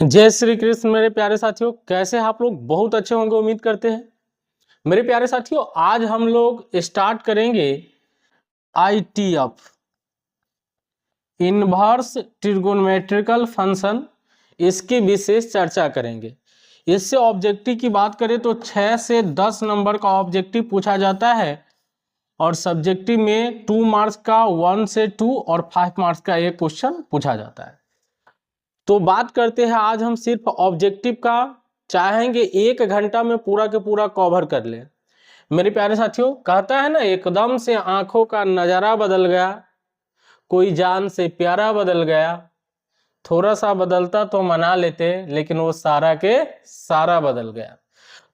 जय श्री कृष्ण मेरे प्यारे साथियों, कैसे आप लोग? बहुत अच्छे होंगे उम्मीद करते हैं। मेरे प्यारे साथियों, आज हम लोग स्टार्ट करेंगे ITF, इनवर्स ट्रिगोनोमेट्रिकल फंक्शन। इसकी विशेष चर्चा करेंगे। इससे ऑब्जेक्टिव की बात करें तो 6 से 10 नंबर का ऑब्जेक्टिव पूछा जाता है और सब्जेक्टिव में 2 मार्क्स का 1 से 2 और 5 मार्क्स का एक क्वेश्चन पूछा जाता है। तो बात करते हैं, आज हम सिर्फ ऑब्जेक्टिव का चाहेंगे 1 घंटा में पूरा के पूरा कवर कर ले। मेरे प्यारे साथियों, कहता है ना, एकदम से आंखों का नजारा बदल गया, कोई जान से प्यारा बदल गया, थोड़ा सा बदलता तो मना लेते, लेकिन वो सारा के सारा बदल गया।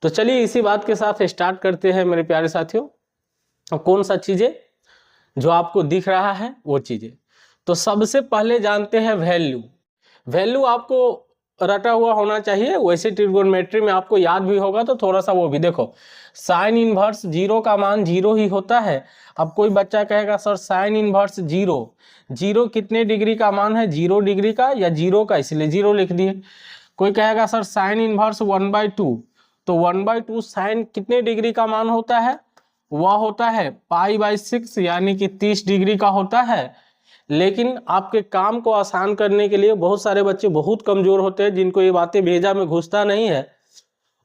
तो चलिए इसी बात के साथ स्टार्ट करते हैं मेरे प्यारे साथियों। कौन सा चीजें जो आपको दिख रहा है वो चीजें। तो सबसे पहले जानते हैं वैल्यू। वैल्यू आपको रटा हुआ होना चाहिए, वैसे ट्रिगोनोमेट्री में आपको याद भी होगा, तो थोड़ा सा वो भी देखो। साइन इनवर्स 0 का मान 0 ही होता है। अब कोई बच्चा कहेगा सर साइन इनवर्स 0 कितने डिग्री का मान है? 0 डिग्री का या 0 का, इसलिए 0 लिख दिए। कोई कहेगा सर साइन इनवर्स 1/2, तो 1/2 साइन कितने डिग्री का मान होता है? वह होता है π/6, यानी कि 30 डिग्री का होता है। लेकिन आपके काम को आसान करने के लिए बहुत सारे बच्चे बहुत कमजोर होते हैं, जिनको ये बातें भेजा में घुसता नहीं है,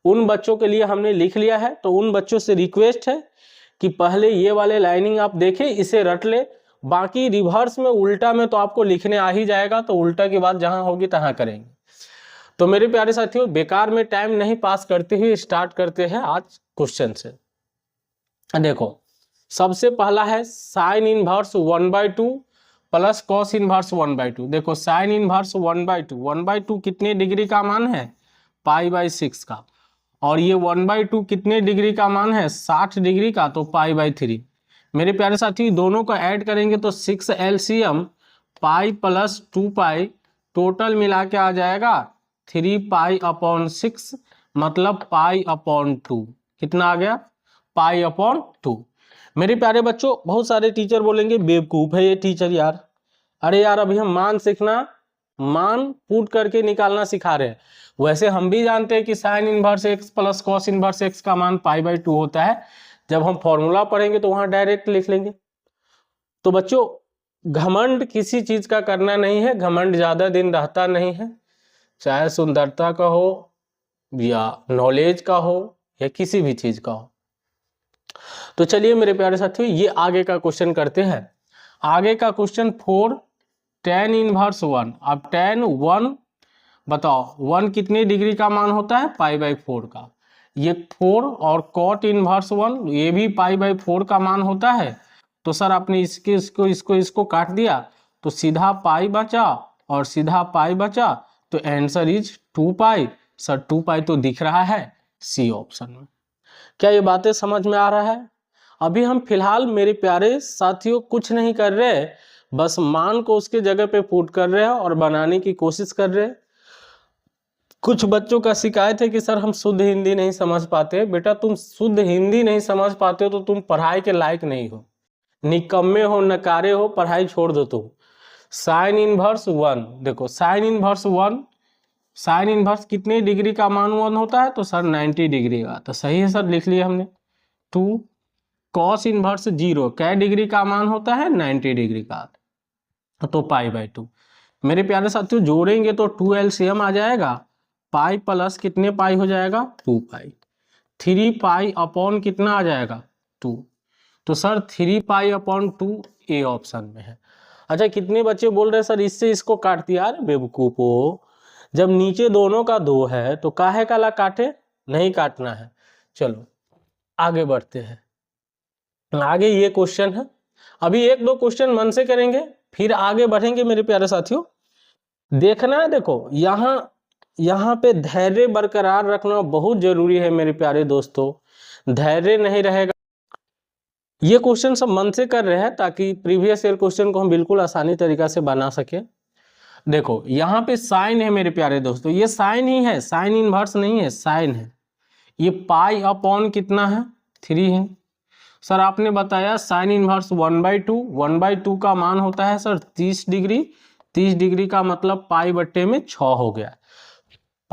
उन बच्चों के लिए हमने लिख लिया है। तो उन बच्चों से रिक्वेस्ट है कि पहले ये वाले लाइनिंग आप देखें, इसे रट ले। बाकी रिवर्स में, उल्टा में तो आपको लिखने आ ही जाएगा, तो उल्टा की बात जहां होगी तहां करेंगे। तो मेरे प्यारे साथियों, बेकार में टाइम नहीं पास करते हुए स्टार्ट करते हैं आज क्वेश्चन से। देखो, सबसे पहला है sine inverse 1/2 plus cos inverse 1/2। देखो साइन इनवर्स 1/2 कितने डिग्री का मान है? π/6 का। और ये 1/2 कितने डिग्री का मान है? 60 डिग्री का, तो π/3। मेरे प्यारे साथी, दोनों को ऐड करेंगे तो 6 LCM पाई प्लस 2π, टोटल मिला के आ जाएगा 3π/6, मतलब π/2। कितना आ गया? π/2। मेरे प्यारे बच्चों, बहुत सारे टीचर बोलेंगे बेवकूफ है ये टीचर यार। अरे यार, अभी हम मान सीखना, मान पुट करके निकालना सिखा रहे हैं। वैसे हम भी जानते हैं कि sine inverse x plus cos inverse x का मान π/2 होता है। जब हम फॉर्मूला पढ़ेंगे तो वहां डायरेक्ट लिख लेंगे। तो बच्चों, घमंड किसी चीज का करना नहीं है, घमंड ज्यादा दिन रहता नहीं है, चाहे सुंदरता का हो या नॉलेज का हो या किसी भी चीज का हो। तो चलिए मेरे प्यारे साथियों, ये आगे का क्वेश्चन करते हैं। आगे का क्वेश्चन 4 tan इनवर्स 1। अब tan 1 बताओ, 1 कितने डिग्री का मान होता है? π/4 का। ये 4 और cot इनवर्स 1, ये भी π/4 का मान होता है। तो सर आपने इसको काट दिया, तो सीधा पाई बचा और सीधा पाई बचा, तो आंसर इज 2π। सर 2π तो दिख रहा है सी ऑप्शन में। क्या ये बातें समझ में आ रहा है? अभी हम फिलहाल मेरे प्यारे साथियों कुछ नहीं कर रहे, बस मान को उसके जगह पे पुट कर रहे हैं और बनाने की कोशिश कर रहे हैं। कुछ बच्चों का शिकायत है कि सर हम शुद्ध हिंदी नहीं समझ पाते। बेटा, तुम शुद्ध हिंदी नहीं समझ पाते हो तो तुम पढ़ाई के लायक नहीं हो, निकम्मे हो, नकारे हो, पढ़ाई छोड़ दो तुम। साइन इनवर्स 1, देखो साइन इनवर्स 1, साइन इनवर्स कितने डिग्री का मान 1 होता है? तो सर 90 डिग्री का, तो सही है सर, लिख लिया हमने। 2 कॉस इनवर्स 0 क्या डिग्री का मान होता है? 90 डिग्री का, तो π/2। मेरे प्यारे साथियों, जोड़ेंगे तो 2 LCM आ जाएगा, पाई प्लस कितने पाई हो जाएगा? 2π। 3π अपॉन कितना आ जाएगा? 2। तो सर 3π/2 ए ऑप्शन में है। अच्छा, कितने बच्चे बोल रहे हैं सर इससे इसको काट दिया? अरे बेवकूफ हो, जब नीचे दोनों का 2 है तो काहे काला काटे? नहीं काटना है। चलो आगे बढ़ते हैं। आगे ये क्वेश्चन है, अभी 1-2 क्वेश्चन मन से करेंगे, फिर आगे बढ़ेंगे मेरे प्यारे साथियों। देखना है, देखो यहाँ पे धैर्य बरकरार रखना बहुत जरूरी है मेरे प्यारे दोस्तों। धैर्य नहीं रहेगा, ये क्वेश्चन सब मन से कर रहे हैं ताकि प्रीवियस ईयर क्वेश्चन को हम बिल्कुल आसानी तरीका से बना सके। देखो यहाँ पे साइन है मेरे प्यारे दोस्तों, ये साइन ही है, साइन इनवर्स नहीं है, साइन है। ये π/, कितना है? 3 है। सर आपने बताया साइन इनवर्स 1/2 का मान होता है सर 30 डिग्री। 30 डिग्री का मतलब π/6 हो गया।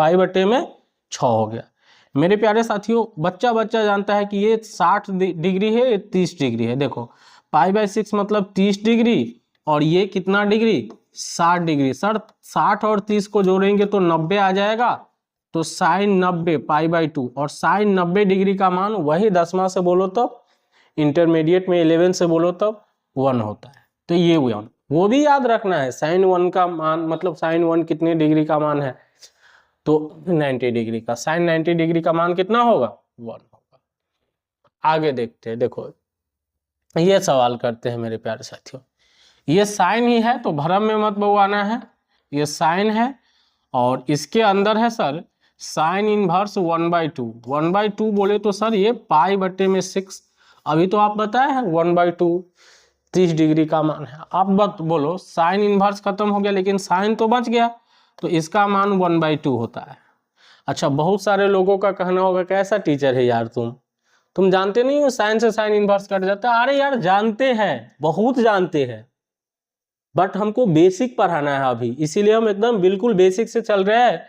पाई बटे में 6 हो गया। मेरे प्यारे साथियों, बच्चा बच्चा जानता है कि ये 60 डिग्री है, ये 30 डिग्री है। देखो पाई बाय 6 मतलब 30 डिग्री और ये कितना डिग्री, 60 डिग्री। सर 60 और 30 को जोड़ेंगे तो 90 आ जाएगा, तो साइन 90 पाई बाय 2, और साइन 90 डिग्री का मान वही 10वां से बोलो तब, इंटरमीडिएट में 11 से बोलो तब 1 होता है। तो ये 1 वो भी याद रखना है, साइन 1 का मान मतलब साइन 1 कितने डिग्री का मान है, तो 90 डिग्री का। साइन 90 डिग्री का मान कितना होगा, 1 होगा। आगे देखते हैं। देखो ये सवाल करते हैं मेरे प्यारे साथियों, ये साइन ही है तो भ्रम में मत बउआना है, ये साइन है और इसके अंदर है सर साइन इनवर्स 1/2। 1/2 बोले तो सर ये पाई बटे में 6, अभी तो आप बताए हैं 1/2 30 डिग्री का मान है। आप मत बोलो साइन इनवर्स खत्म हो गया लेकिन साइन तो बच गया, तो इसका मान 1/2 होता है। अच्छा, बहुत सारे लोगों का कहना होगा कैसा टीचर है यार तुम जानते नहीं हो साइन से साइन इनवर्स कट जाता है। अरे यार जानते हैं, बहुत जानते हैं, बट हमको बेसिक पढ़ाना है अभी, इसीलिए हम एकदम बिल्कुल बेसिक से चल रहे हैं।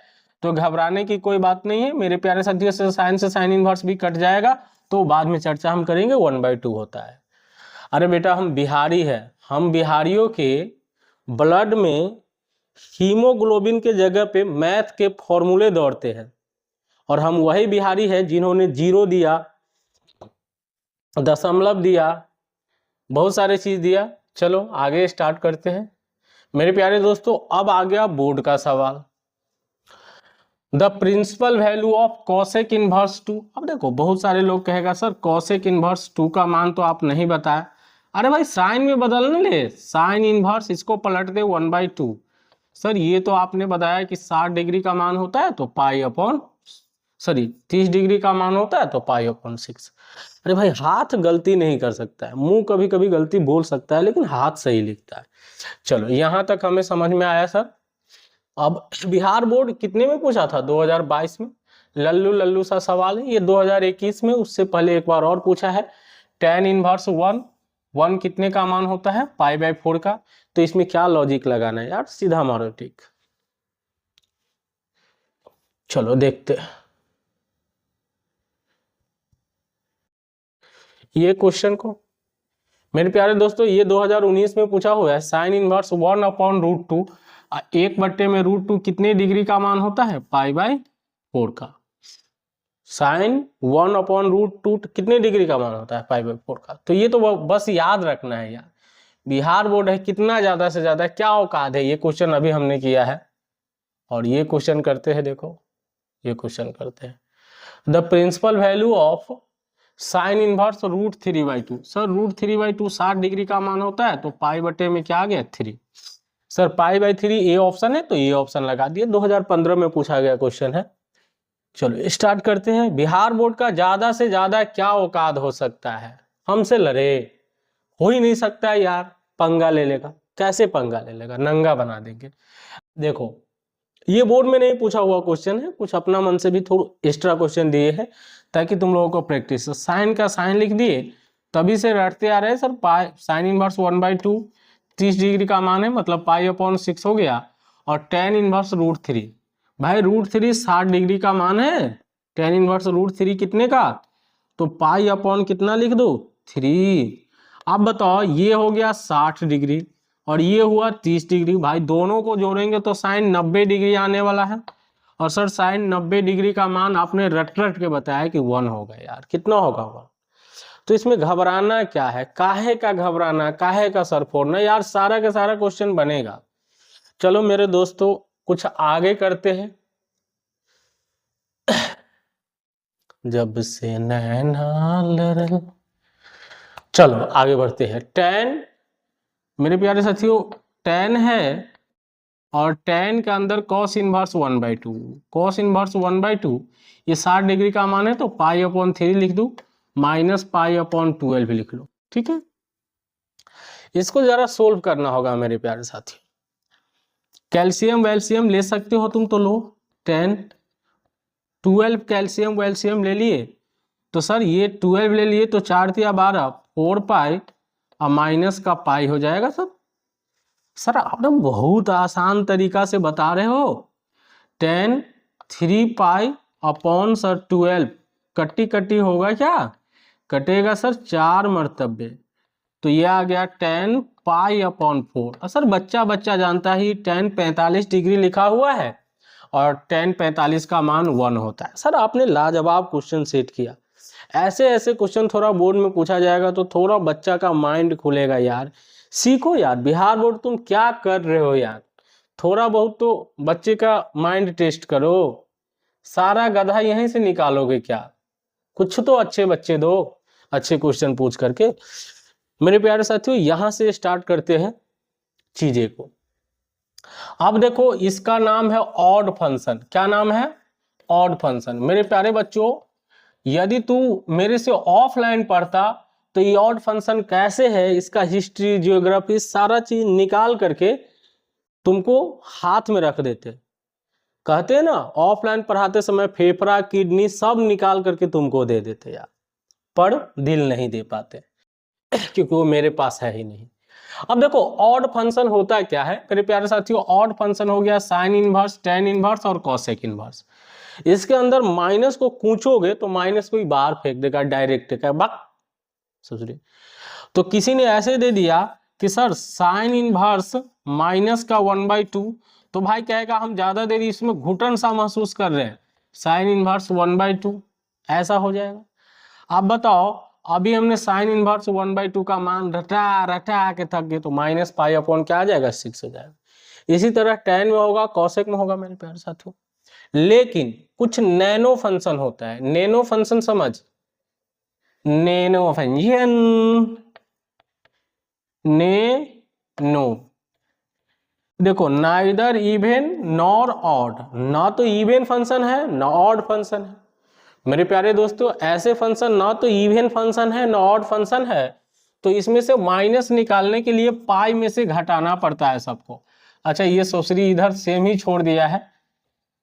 तो घबराने की कोई बात नहीं है मेरे प्यारे साथियों, से साइन इनवर्स भी कट जाएगा, तो बाद में चर्चा हम करेंगे 1/2 होता है। अरे बेटा हम बिहारी है, हम बिहारियों के ब्लड में हीमोग्लोबिन के जगह पे मैथ के फॉर्मूले दौड़ते हैं, और हम वही बिहारी है जिन्होंने जीरो दिया, दशमलव दिया, बहुत सारे चीज दिया। चलो आगे स्टार्ट करते हैं मेरे प्यारे दोस्तों। अब आ गया बोर्ड का सवाल, the principal value of cosec inverse 2। अब देखो बहुत सारे लोग कहेगा सर कॉसेक इनवर्स 2 का मान तो आप नहीं बताया। अरे भाई साइन में बदलने ले, साइन इनवर्स इसको पलट दे 1/2। सर ये तो आपने बताया कि 60 डिग्री का मान होता है तो पाई अपॉन 30 डिग्री का मान होता है तो पाई अपॉन 6। अरे भाई हाथ गलती नहीं कर सकता है, मुंह कभी कभी गलती बोल सकता है लेकिन हाथ सही लिखता है। चलो यहां तक हमें समझ में आया सर। अब बिहार बोर्ड कितने में पूछा था, 2022 में। लल्लू लल्लू सा सवाल है ये, 2021 में, उससे पहले एक बार और पूछा है। tan इनवर्स 1 कितने का मान होता है, पाई बाय 4 का। तो इसमें क्या लॉजिक लगाना है यार, सीधा मारो टिक। चलो देखते हैं ये क्वेश्चन को मेरे प्यारे दोस्तों। ये 2019 में पूछा हुआ है, साइन इनवर्स 1/√2, 1/√2 कितने डिग्री का मान होता है, पाई बाय 4 का। साइन 1/√2 कितने डिग्री का मान होता है, पाई बाय 4 का। तो ये तो बस याद रखना है यार, बिहार बोर्ड है, कितना ज्यादा से ज्यादा क्या औकात है। ये क्वेश्चन अभी हमने किया है, और ये क्वेश्चन करते हैं। देखो ये क्वेश्चन करते हैं, the principal value of sine inverse √3/2। Sir √3/2 60 degree का मान होता है, तो पाई बटे में क्या आ गया, 3। Sir pi by 3 A option है तो ये ऑप्शन लगा दिए, 2015 में पूछा गया क्वेश्चन है। चलो स्टार्ट करते हैं। बिहार बोर्ड का ज्यादा से ज्यादा क्या औकात हो सकता है, हमसे लड़े, हो ही नहीं सकता है यार, पंगा ले लेगा। कैसे पंगा ले लेगा, नंगा बना देंगे। देखो ये बोर्ड में नहीं पूछा हुआ क्वेश्चन है, कुछ अपना मन से भी थोड़ा एक्स्ट्रा क्वेश्चन दिए हैं ताकि तुम लोगों को प्रैक्टिस। साइन का साइन लिख दिए, तभी से रटते आ रहे हैं sir, pi sine inverse 1/2 30 degree का मान है मतलब पाई अपॉन 6 हो गया, और tan इनवर्स √3, भाई √3 60 डिग्री का मान है, tan इनवर्स √3 कितने का, तो पाई अपॉन कितना लिख दो, 3। अब बताओ ये हो गया 60 डिग्री और ये हुआ 30 डिग्री, भाई दोनों को जोड़ेंगे तो साइन 90 डिग्री आने वाला है। और सर साइन 90 डिग्री का मान आपने रट रट के बताया कि 1 होगा यार, कितना होगा 1। तो इसमें घबराना क्या है, काहे का घबराना, काहे का सर फोड़ना यार, सारा का सारा क्वेश्चन बनेगा। चलो मेरे दोस्तों कुछ आगे करते हैं। जब से नैना लड़ल, चलो आगे बढ़ते हैं। tan मेरे प्यारे साथियों tan है, और tan के अंदर cos इनवर्स 1/2, cos इनवर्स 1/2 ये 60 डिग्री का मान है तो पाई अपॉन 3 लिख दूं, माइनस पाई अपॉन 12 लिख लो, ठीक है। इसको जरा सोल्व करना होगा मेरे प्यारे साथी। कैल्शियम वैल्शियम ले सकते हो तुम तो लो, 10 12 कैल्शियम वैल्शियम ले लिए, तो सर ये 12 ले लिए तो 4 × 12 4 पाई और माइनस का पाई हो जाएगा सर। सर आप ना बहुत आसान तरीका से बता रहे हो, tan 3 पाई अपॉन सर 12, कट्टी कट्टी होगा क्या, कटेगा सर 4 मरतबे, तो ये आ गया 10 पाई अपॉन 4। सर बच्चा बच्चा जानता ही 10 45 डिग्री लिखा हुआ है और 10 45 का मान 1 होता है। सर आपने लाजवाब क्वेश्चन सेट किया। ऐसे ऐसे क्वेश्चन थोड़ा बोर्ड में पूछा जाएगा तो थोड़ा बच्चा का माइंड खुलेगा यार। सीखो यार, बिहार बोर्ड तुम क्या कर रहे हो यार, थोड़ा बहुत तो बच्चे का माइंड टेस्ट करो। सारा गधा यहीं से निकालोगे क्या, कुछ तो अच्छे बच्चे दो, अच्छे क्वेश्चन पूछ करके। मेरे प्यारे साथियों यहां से स्टार्ट करते हैं चीजें को। अब देखो इसका नाम है ऑड फंक्शन। क्या नाम है, ऑड फंक्शन। मेरे प्यारे बच्चों यदि तू मेरे से ऑफलाइन पढ़ता तो ये ऑड फंक्शन कैसे है, इसका हिस्ट्री जियोग्राफी सारा चीज निकाल करके तुमको हाथ में रख देते। कहते हैं ना ऑफलाइन पढ़ाते समय फेफड़ा किडनी सब निकाल करके तुमको दे देते यार, पर दिल नहीं दे पाते क्योंकि वो मेरे पास है ही नहीं। अब देखो ऑड फंक्शन होता है क्या है मेरे प्यारे साथियों, ऑड फंक्शन हो गया साइन इनवर्स, टेन इनवर्स और कॉसेक इनवर्स। इसके अंदर माइनस को कूचोगे तो माइनस को ही बाहर फेंक देगा डायरेक्ट, क्या बक सोचिए। तो किसी ने ऐसे दे दिया कि सर साइन इनवर्स माइनस का 1/2, तो भाई कहेगा हम ज्यादा देरी इसमें घुटन सा महसूस कर रहे हैं, साइन इनवर्स 1/2 ऐसा हो जाएगा। आप बताओ अभी हमने साइन इनवर्स 1/2 का मान रटा रटा के थक गए तो माइनस पाई अपॉन क्या आ जाएगा 6 हो जाएगा। इसी तरह टेन में होगा, कॉसेक में होगा मेरे प्यारे साथियों। लेकिन कुछ नैनो फंक्शन होता है, नैनो फंक्शन समझ, नैनो फंक्शन, नैनो देखो नाइदर इवन नॉर ऑड, ना तो इवन फंक्शन है ना ऑड फंक्शन है। मेरे प्यारे दोस्तों ऐसे फंक्शन ना तो इवन फंक्शन है ना ऑड फंक्शन है, तो इसमें से माइनस निकालने के लिए पाई में से घटाना पड़ता है सबको। अच्छा ये सोसरी इधर सेम ही छोड़ दिया है,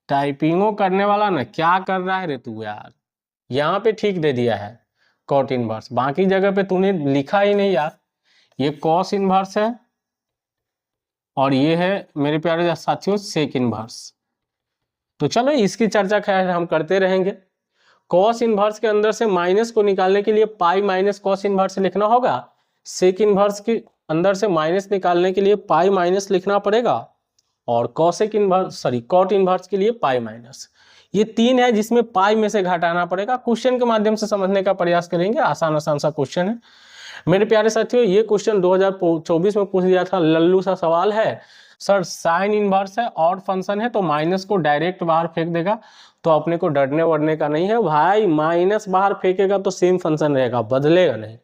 टाइपिंगों करने वाला ना क्या कर रहा है रे तू यार, यहाँ पे ठीक दे दिया है कॉट इनवर्स, बाकी जगह पे तूने लिखा ही नहीं यार। ये कॉस इनवर्स है और ये है मेरे प्यारे साथियों सेक इनवर्स। तो चलो इसकी चर्चा खैर हम करते रहेंगे। कॉस इनवर्स के अंदर से माइनस को निकालने के लिए पाई माइनस कॉस इनवर्स लिखना होगा, सेक इनवर्स के अंदर से माइनस निकालने के लिए पाई माइनस लिखना पड़ेगा, और cosec inverse sorry cot inverse के लिए पाई माइनस। ये तीन है जिसमें पाई में से घटाना पड़ेगा। क्वेश्चन के माध्यम से समझने का प्रयास करेंगे, आसान आसान सा क्वेश्चन है मेरे प्यारे साथियों। ये क्वेश्चन 2024 में पूछ दिया था, लल्लू सा सवाल है। सर साइन इनवर्स है ऑड फंक्शन है तो माइनस को डायरेक्ट बाहर फेंक देगा, तो अपने को डरने वरने का नहीं है भाई, माइनस बाहर फेंकेगा तो सेम फंक्शन रहेगा, बदलेगा नहीं।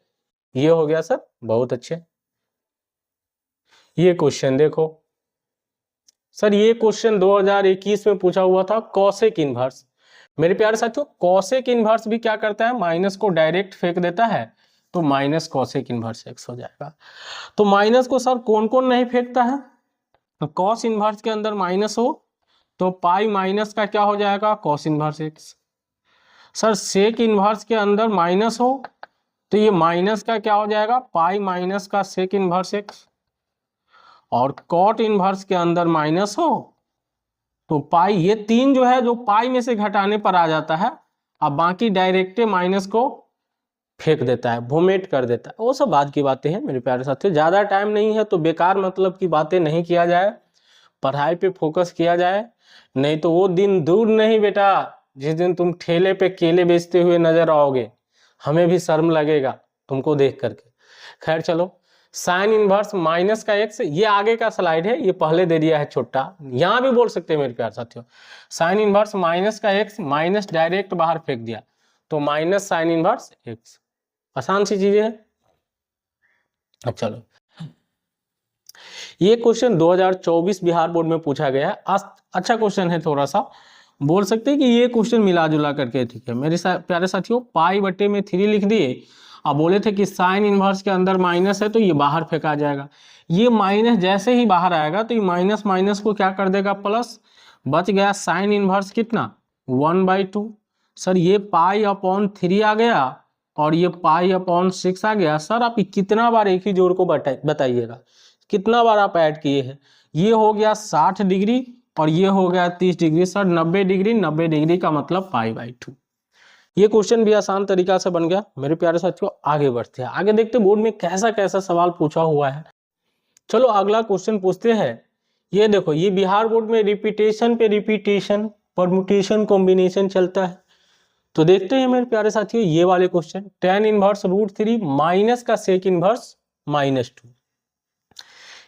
ये हो गया सर, बहुत अच्छे। ये क्वेश्चन देखो सर, ये क्वेश्चन 2021 में पूछा हुआ था, कॉसेक इनवर्स। मेरे प्यारे साथियों कॉसेक इनवर्स भी क्या करता है, माइनस को डायरेक्ट फेंक देता है, तो माइनस कॉसेक इनवर्स एक्स हो जाएगा। तो माइनस को सर कौन कौन नहीं फेंकता है, तो कॉस इनवर्स के अंदर माइनस हो तो पाई माइनस का क्या हो जाएगा, cos inverse x. Sir sec inverse के अंदर माइनस हो तो ये माइनस का क्या हो जाएगा, पाई माइनस का सेक इनवर्स एक्स। और कॉट इनवर्स के अंदर माइनस हो तो पाई, ये तीन जो है जो पाई में से घटाने पर आ जाता है, अब बाकी डायरेक्ट माइनस को फेंक देता है, वोमेट कर देता है। वो सब बाद की बातें हैं मेरे प्यारे साथियों, ज्यादा टाइम नहीं है तो बेकार मतलब की बातें नहीं किया जाए, पढ़ाई पे फोकस किया जाए। नहीं तो वो दिन दूर नहीं बेटा जिस दिन तुम ठेले पे केले बेचते हुए नजर आओगे, हमें भी शर्म लगेगा तुमको देख करके। खैर चलो, साइन इनवर्स माइनस का एक्स, ये आगे का स्लाइड है, ये पहले दे दिया है छोटा, यहाँ भी बोल सकते हैं मेरे प्यारे साथियों। साइन इनवर्स माइनस का एक्स, माइनस डायरेक्ट बाहर फेंक दिया तो माइनस साइन इनवर्स एक्स, आसान सी चीजें हैं। अब चलो, ये क्वेश्चन 2024 बिहार बोर्ड में पूछा गया है। अच्छा क्वेश्चन है, थोड़ा सा बोल सकते हैं कि ये क्वेश्चन मिला जुला करके ठीक है मेरे प्यारे साथियों। पाई बटे में 3 लिख दिए, अब बोले थे कि साइन इनवर्स के अंदर माइनस है तो ये बाहर फेंका जाएगा। ये माइनस जैसे ही बाहर आएगा तो ये माइनस माइनस को क्या कर देगा, प्लस, बच गया साइन इनवर्स कितना 1/2। सर ये पाई अपॉन 3 आ गया और ये पाई अपॉन 6 आ गया। सर आप कितना बार एक ही जोड़ को बताइएगा, कितना बार आप ऐड किए हैं। ये हो गया 60 डिग्री और ये हो गया 30 डिग्री। सर 90 डिग्री, 90 डिग्री का मतलब π/2। ये क्वेश्चन भी आसान तरीका से बन गया मेरे प्यारे साथियों। आगे बढ़ते हैं, आगे देखते बोर्ड में कैसा कैसा सवाल पूछा हुआ है। चलो अगला क्वेश्चन पूछते हैं। ये देखो, ये बिहार बोर्ड में रिपीटेशन पे रिपीटेशन, परम्यूटेशन, कॉम्बिनेशन चलता है। तो देखते हैं मेरे प्यारे साथियों ये वाले क्वेश्चन। tan इनवर्स √3 माइनस का सेक इनवर्स -2।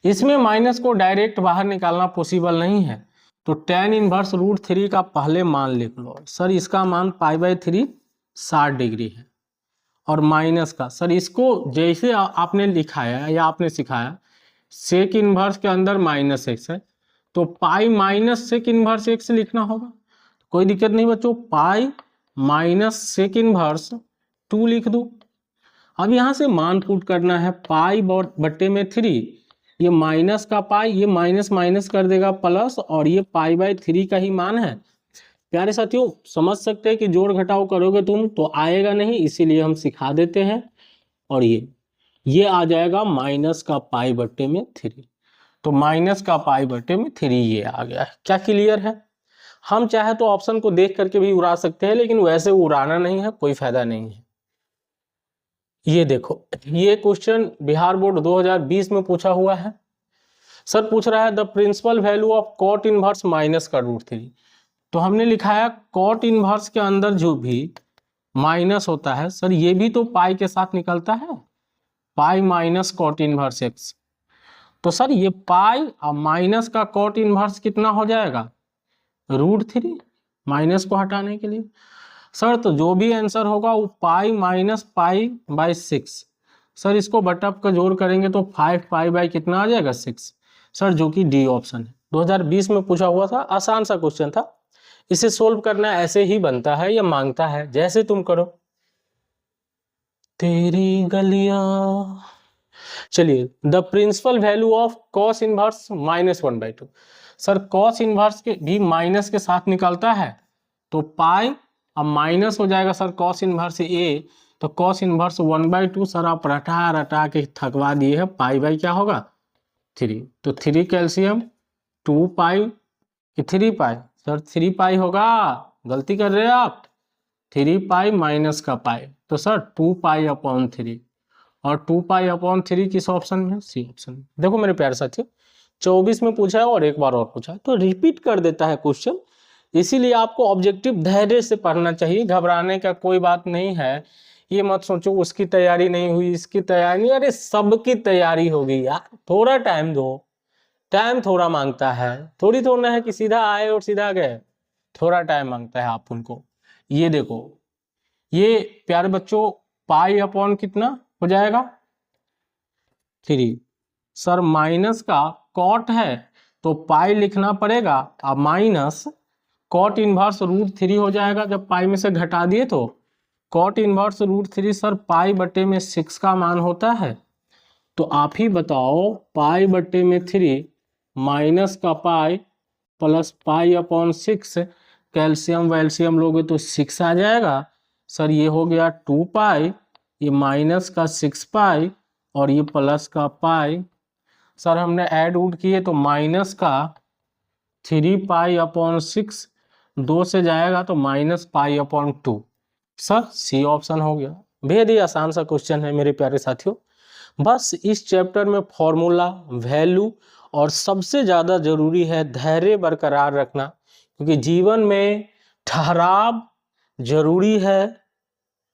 इसमें माइनस को डायरेक्ट बाहर निकालना पॉसिबल नहीं है, तो tan इनवर्स √3 का पहले मान लिख लो। सर इसका मान π/3 60 डिग्री है, और माइनस का सर इसको जैसे आपने लिखाया या आपने सिखाया, सेक इनवर्स के अंदर -x है, तो pi minus sec inverse x लिखना होगा। कोई दिक्कत नहीं बच्चों, पाई माइनस सेक इनवर्स 2 लिख दो। अब यहाँ से मान पुट करना है, पाई बट्टे में 3, ये माइनस का पाई, ये माइनस माइनस कर देगा प्लस, और ये π/3 का ही मान है। प्यारे साथियों समझ सकते हैं कि जोड़ घटाव करोगे तुम तो आएगा नहीं, इसीलिए हम सिखा देते हैं। और ये आ जाएगा माइनस का π/3, तो माइनस का π/3 ये आ गया है। क्या क्लियर है? हम चाहे तो ऑप्शन को देख करके भी उड़ा सकते हैं, लेकिन वैसे उड़ाना नहीं है, कोई फायदा नहीं है। ये देखो, ये क्वेश्चन बिहार बोर्ड 2020 में पूछा हुआ है। सर पूछ रहा है the principal value of cot inverse minus का √3। तो हमने लिखा है कॉट इनवर्स के अंदर जो भी माइनस होता है, सर ये भी तो पाई के साथ निकलता है, pi minus cot inverse x। तो सर ये पाई और माइनस का कॉट इनवर्स कितना हो जाएगा, √3, माइनस को हटाने के लिए। सर तो जो भी आंसर होगा वो पाई माइनस π/6। सर इसको बटअप का जोड़ करेंगे तो 5π कितना आ जाएगा 6। सर जो कि डी ऑप्शन है, 2020 में पूछा हुआ था, आसान सा क्वेश्चन था। इसे सोल्व करना ऐसे ही बनता है या मांगता है, जैसे तुम करो। तेरी गलियां। चलिए, the principal value of cos inverse -1/2। Sir cos inverse के भी माइनस के साथ निकलता है, तो पाई अब माइनस हो जाएगा सर कॉस इनवर्स a, तो कॉस इनवर्स 1/2। सर आप रटा रटा के थकवा दिए है, पाई क्या होगा 3, तो 3 कैल्शियम 2 पाई कि 3 पाई, सर 3 पाई होगा, गलती कर रहे हैं आप, 3 पाई माइनस का पाई, तो सर 2 पाई/3, और 2 पाई/3 किस ऑप्शन में, सी ऑप्शन में। देखो मेरे प्यारे साथियों 24 में पूछा है और एक बार और पूछा है, तो रिपीट कर देता है क्वेश्चन, इसीलिए आपको ऑब्जेक्टिव धैर्य से पढ़ना चाहिए। घबराने का कोई बात नहीं है, ये मत सोचो उसकी तैयारी नहीं हुई, इसकी तैयारी नहीं, अरे सबकी तैयारी होगी यार, थोड़ा टाइम दो। टाइम थोड़ा मांगता है, थोड़ी थोड़ा है कि सीधा आए और सीधा गए, थोड़ा टाइम मांगता है आप उनको। ये देखो, ये प्यारे बच्चों पाई/ कितना हो जाएगा 3। सर माइनस का कॉट है तो पाई लिखना पड़ेगा, अब माइनस कॉट इनवर्स √3 हो जाएगा, जब पाई में से घटा दिए तो कॉट इनवर्स √3 सर π/6 का मान होता है। तो आप ही बताओ, π/3 माइनस का पाई प्लस π/6, कैल्शियम वैल्शियम लोगे तो 6 आ जाएगा। सर ये हो गया 2 पाई, ये माइनस का 6 पाई, और ये प्लस का पाई। सर हमने ऐड उड किए तो माइनस का 3 पाई/6, 2 से जाएगा तो -π/2। सर सी ऑप्शन हो गया। बेहद ही आसान सा क्वेश्चन है मेरे प्यारे साथियों। बस इस चैप्टर में फॉर्मूला, वैल्यू और सबसे ज़्यादा जरूरी है धैर्य बरकरार रखना, क्योंकि जीवन में ठहराव जरूरी है।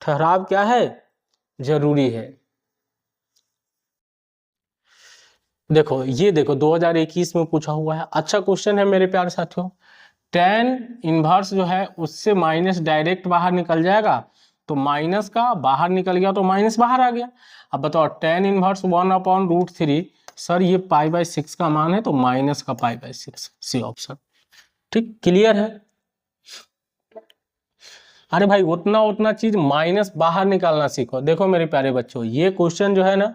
ठहराव क्या है, जरूरी है। देखो ये देखो 2021 में पूछा हुआ है, अच्छा क्वेश्चन है मेरे प्यारे साथियों। tan इनवर्स जो है उससे माइनस डायरेक्ट बाहर निकल जाएगा, तो माइनस का बाहर निकल गया तो माइनस बाहर आ गया। अब बताओ tan इनवर्स 1/√3, सर ये π/6 का मान है, तो माइनस का π/6, सी ऑप्शन। ठीक, क्लियर है? अरे भाई उतना चीज माइनस बाहर निकालना सीखो। देखो मेरे प्यारे बच्चों, ये क्वेश्चन जो है ना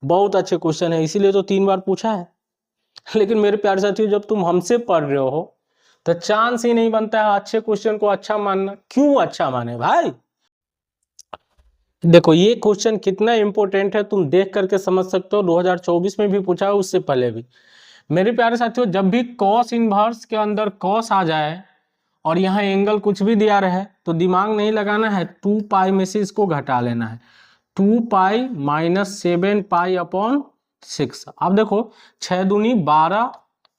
बहुत अच्छे क्वेश्चन है, इसीलिए तो 3 बार पूछा है। लेकिन मेरे प्यारे साथियों जब तुम हमसे पढ़ रहे हो तो चांस ही नहीं बनता है अच्छे क्वेश्चन को अच्छा मानना। क्यों अच्छा माने भाई? देखो ये क्वेश्चन कितना इंपॉर्टेंट है तुम देख करके समझ सकते हो। 2024 में भी पूछा है, उससे पहले भी। मेरे प्यारे साथियों, जब भी कॉस इनवर्स के अंदर कॉस आ जाए और यहाँ एंगल कुछ भी दिया रहे तो दिमाग नहीं लगाना है, 2 पाई में से इसको घटा लेना है, 2 पाई माइनस 7 पाई अपॉन 6। अब देखो 6 दूनी 12,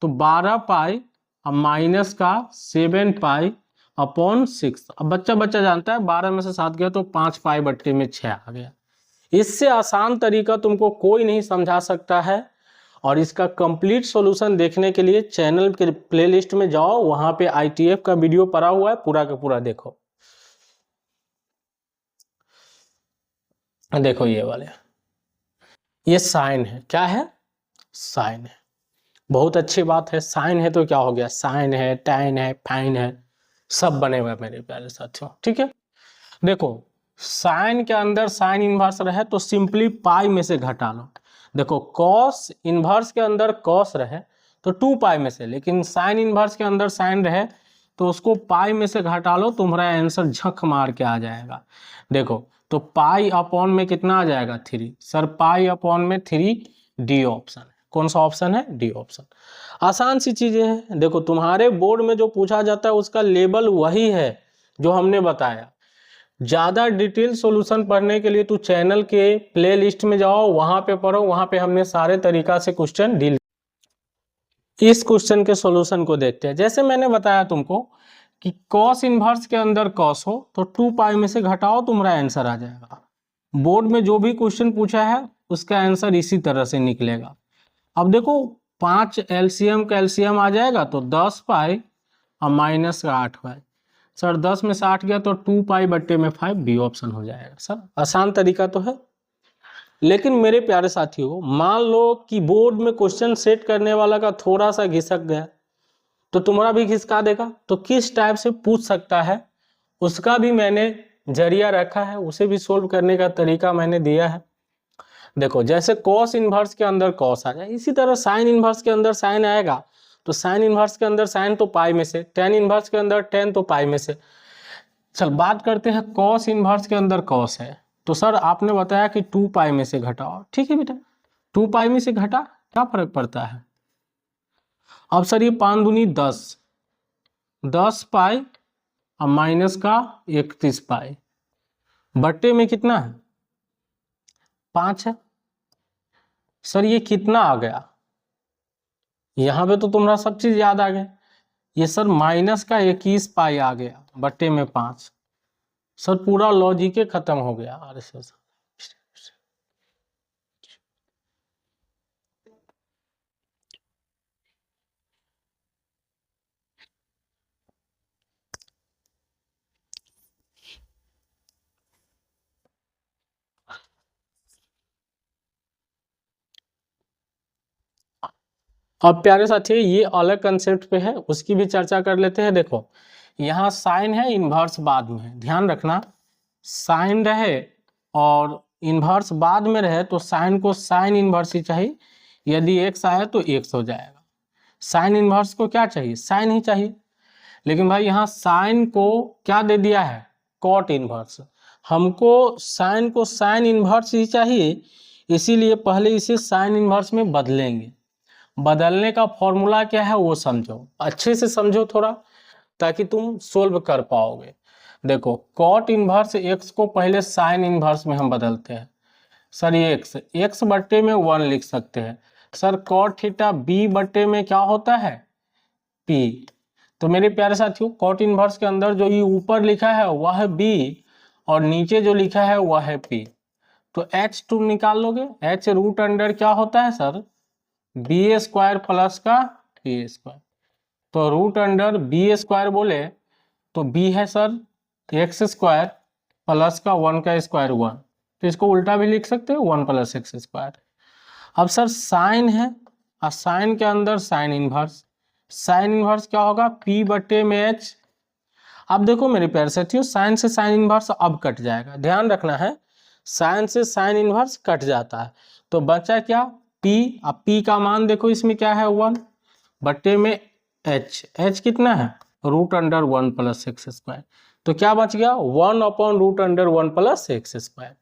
तो 12 पाई अब माइनस का 7 पाई अपॉन 6। अब बच्चा बच्चा जानता है 12 में से 7 गया तो 5 पाई बट्टे में 6 आ गया। इससे आसान तरीका तुमको कोई नहीं समझा सकता है। और इसका कंप्लीट सॉल्यूशन देखने के लिए चैनल के प्लेलिस्ट में जाओ, वहां पे ITF का वीडियो पड़ा हुआ है, पूरा का पूरा देखो। देखो ये वाले, ये साइन है, क्या है? साइन है। बहुत अच्छी बात है, साइन है तो क्या हो गया, साइन है, टैन है, फाइन है, सब बने हुए मेरे प्यारे साथियों, ठीक है। देखो साइन के अंदर साइन इनवर्स रहे तो सिंपली पाई में से घटा लो। देखो कॉस इनवर्स के अंदर कॉस रहे तो 2 पाई में से, लेकिन साइन इनवर्स के अंदर साइन रहे तो उसको पाई में से घटा लो, तुम्हारा आंसर झक मार के आ जाएगा। देखो तो पाई अपॉन में कितना आ जाएगा, 3। सर पाई अपॉन में 3, डी ऑप्शन है। कौन सा ऑप्शन है? D option. आसान सी चीजें हैं। देखो तुम्हारे बोर्ड में जो पूछा जाता है उसका लेवल वही है जो हमने बताया। ज़्यादा डिटेल सॉल्यूशन पढ़ने के लिए तू चैनल के प्लेलिस्ट में जाओ, वहां पे पढ़ो, वहां पे हमने सारे तरीका से क्वेश्चन डील। इस क्वेश्चन के सॉल्यूशन को देखते हैं। जैसे मैंने बताया तुमको कि कॉस इनवर्स के अंदर कॉस हो तो 2 पाई में से घटाओ, तुम्हारा आंसर आ जाएगा। बोर्ड में जो भी क्वेश्चन पूछा है उसका आंसर इसी तरह से निकलेगा। अब देखो 5 LCM कैल्शियम आ जाएगा तो 10 पाई और माइनस का 8 पाई। सर 10 में से 8 गया तो 2 पाई बट्टे में 5, बी ऑप्शन हो जाएगा। सर आसान तरीका तो है। लेकिन मेरे प्यारे साथियों, मान लो कि बोर्ड में क्वेश्चन सेट करने वाला का थोड़ा सा घिसक गया तो तुम्हारा भी घिसका देगा। तो किस टाइप से पूछ सकता है उसका भी मैंने जरिया रखा है, उसे भी सोल्व करने का तरीका मैंने दिया है। देखो जैसे कॉस इनवर्स के अंदर कॉस आ जाए, इसी तरह साइन इनवर्स के अंदर साइन आएगा तो साइन इनवर्स के अंदर साइन तो पाई में से, टेन इनवर्स के अंदर टेन तो पाई में से। चल बात करते हैं कॉस इनवर्स के अंदर कॉस है तो सर आपने बताया कि 2 पाई में से घटाओ। ठीक है बेटा, 2 पाई में से घटा, क्या फर्क पड़ता है। अब सर ये 5 दूनी 10, 10 पाई और माइनस का 31 पाई बट्टे में कितना है, 5 है। सर ये कितना आ गया, यहाँ पे तो तुम्हारा सब चीज याद आ गया। ये सर माइनस का 21 पाई आ गया बट्टे में 5। सर पूरा लॉजिक खत्म हो गया। अरे सर अब प्यारे साथी ये अलग कंसेप्ट पे है, उसकी भी चर्चा कर लेते हैं। देखो यहाँ साइन है, इन्वर्स बाद में है, ध्यान रखना। साइन रहे और इन्वर्स बाद में रहे तो साइन को साइन इन्वर्स ही चाहिए, यदि एक्स आया तो एक्स हो जाएगा। साइन इन्वर्स को क्या चाहिए, साइन ही चाहिए। लेकिन भाई यहाँ साइन को क्या दे दिया है, कॉट इन्वर्स। हमको साइन को साइन इन्वर्स ही चाहिए, इसीलिए पहले इसे साइन इन्वर्स में बदलेंगे। बदलने का फॉर्मूला क्या है वो समझो, अच्छे से समझो थोड़ा, ताकि तुम सोल्व कर पाओगे। देखो कॉट इनवर्स एक्स को पहले साइन इनवर्स में हम बदलते हैं। सर ये एक्स बट्टे में 1 लिख सकते हैं। सर कॉट थीटा बी बट्टे में क्या होता है, पी। तो मेरे प्यारे साथियों कॉट इनवर्स के अंदर जो ये ऊपर लिखा है वह है बी और नीचे जो लिखा है वह है पी। तो h2 निकाल लोगे, h रूट अंडर क्या होता है सर, बी स्क्वायर प्लस का ए स्क्वायर। तो रूट अंडर बी स्क्वायर बोले तो बी है सर एक्स स्क्वायर प्लस का 1 का स्क्वायर 1, तो इसको उल्टा भी लिख सकते हो 1 प्लस एक्स स्क्वायर। अब सर साइन है और साइन के अंदर साइन इनवर्स, साइन इनवर्स क्या होगा, पी बट्टे में एच। अब देखो मेरे प्यारे साथियों साइन से साइन इनवर्स अब कट जाएगा, ध्यान रखना है, साइन से साइन इनवर्स कट जाता है तो बचा क्या, पी। अब पी का मान देखो इसमें क्या है 1 बट्टे में एच, एच कितना है root under 1 plus x square. तो क्या बच गया 1 upon root under 1 plus x square.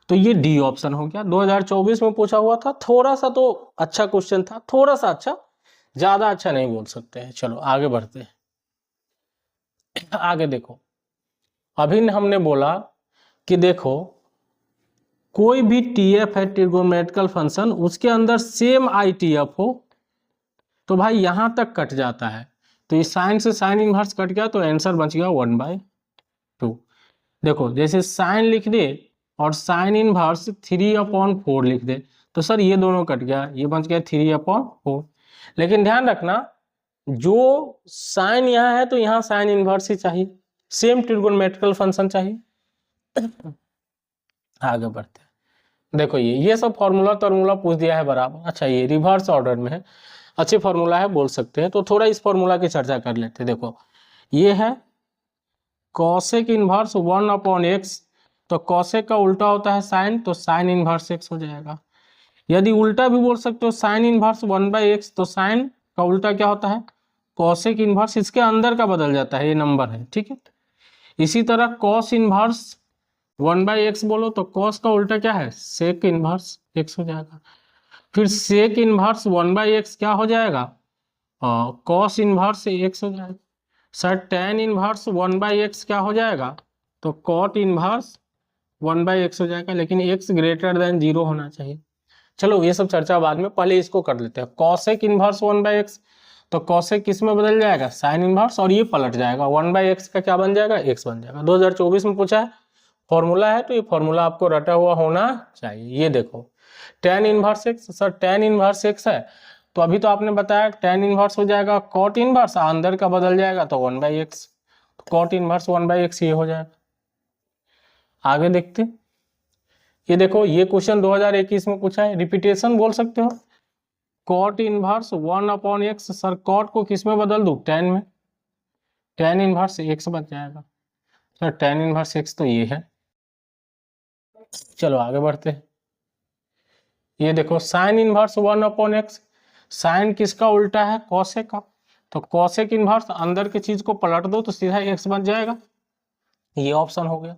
तो ये डी ऑप्शन हो गया। 2024 में पूछा हुआ था, थोड़ा सा तो अच्छा क्वेश्चन था, थोड़ा सा अच्छा, ज्यादा अच्छा नहीं बोल सकते हैं। चलो आगे बढ़ते हैं। आगे देखो, अभी हमने बोला कि देखो कोई भी टीएफ है, ट्रिगोनोमेट्रिकल फंक्शन, उसके अंदर सेम आईटीएफ हो तो भाई यहां तक कट जाता है। तो इस साइन से साइन इनवर्स कट गया तो आंसर बच गया 1/2। देखो जैसे साइन लिख दे और साइन इनवर्स 3/4 लिख दे तो सर ये दोनों कट गया, ये बच गया 3/4। लेकिन ध्यान रखना, जो साइन यहाँ है तो यहाँ साइन इनवर्स ही चाहिए, सेम ट्रिगोनोमेट्रिकल फंक्शन चाहिए। आगे बढ़ते हैं। देखो ये सब फॉर्मूला तर्मूला पूछ दिया है बराबर। अच्छा ये रिवर्स ऑर्डर में है, अच्छी फॉर्मूला है बोल सकते हैं, तो थोड़ा इस फॉर्मूला की चर्चा कर लेते हैं। देखो ये है कॉसेक इनवर्स 1/x, तो कॉसेक का उल्टा होता है साइन, तो साइन इनवर्स x हो जाएगा। यदि उल्टा भी बोल सकते हो साइन इनवर्स 1/x, तो साइन का उल्टा क्या होता है कॉसेक इनवर्स, इसके अंदर का बदल जाता है, ये नंबर है, ठीक है। इसी तरह कॉस इनवर्स 1/x बोलो तो कॉस का उल्टा क्या है सेक इनवर्स x हो जाएगा। फिर सेक इनवर्स 1/x क्या हो जाएगा कॉस इनवर्स x हो जाएगा। सर टेन इनवर्स 1/x क्या हो जाएगा, तो कॉट इनवर्स 1/x हो जाएगा, लेकिन x ग्रेटर देन 0 होना चाहिए। चलो ये सब चर्चा बाद में, पहले इसको कर लेते हैं। कॉसेक इनवर्स 1/x, तो कॉसेक किस में बदल जाएगा साइन इनवर्स, और ये पलट जाएगा 1/x का क्या बन जाएगा x बन जाएगा। 2024 में पूछा है, फॉर्मूला है तो ये फॉर्मूला आपको रटा हुआ होना चाहिए। ये देखो tan inverse x, sir tan inverse x है तो अभी तो आपने बताया टेन इनवर्स हो जाएगा कॉट इनवर्स, अंदर का बदल जाएगा तो 1/x, तो कॉट इनवर्स 1/x ये हो जाएगा। आगे देखते, ये देखो ये क्वेश्चन 2021 में पूछा है, रिपीटेशन बोल सकते हो। Cot inverse 1/x, sir cot को किस में बदल दूं टेन में, टेन इनवर्स x बच जाएगा। सर टेन इनवर्स x तो ये है। चलो आगे बढ़ते हैं। ये देखो साइन इनवर्स 1/x, साइन किसका उल्टा है कॉसेक का, तो कॉसेक इनवर्स अंदर की चीज को पलट दो तो सीधा x बन जाएगा, ये ऑप्शन हो गया।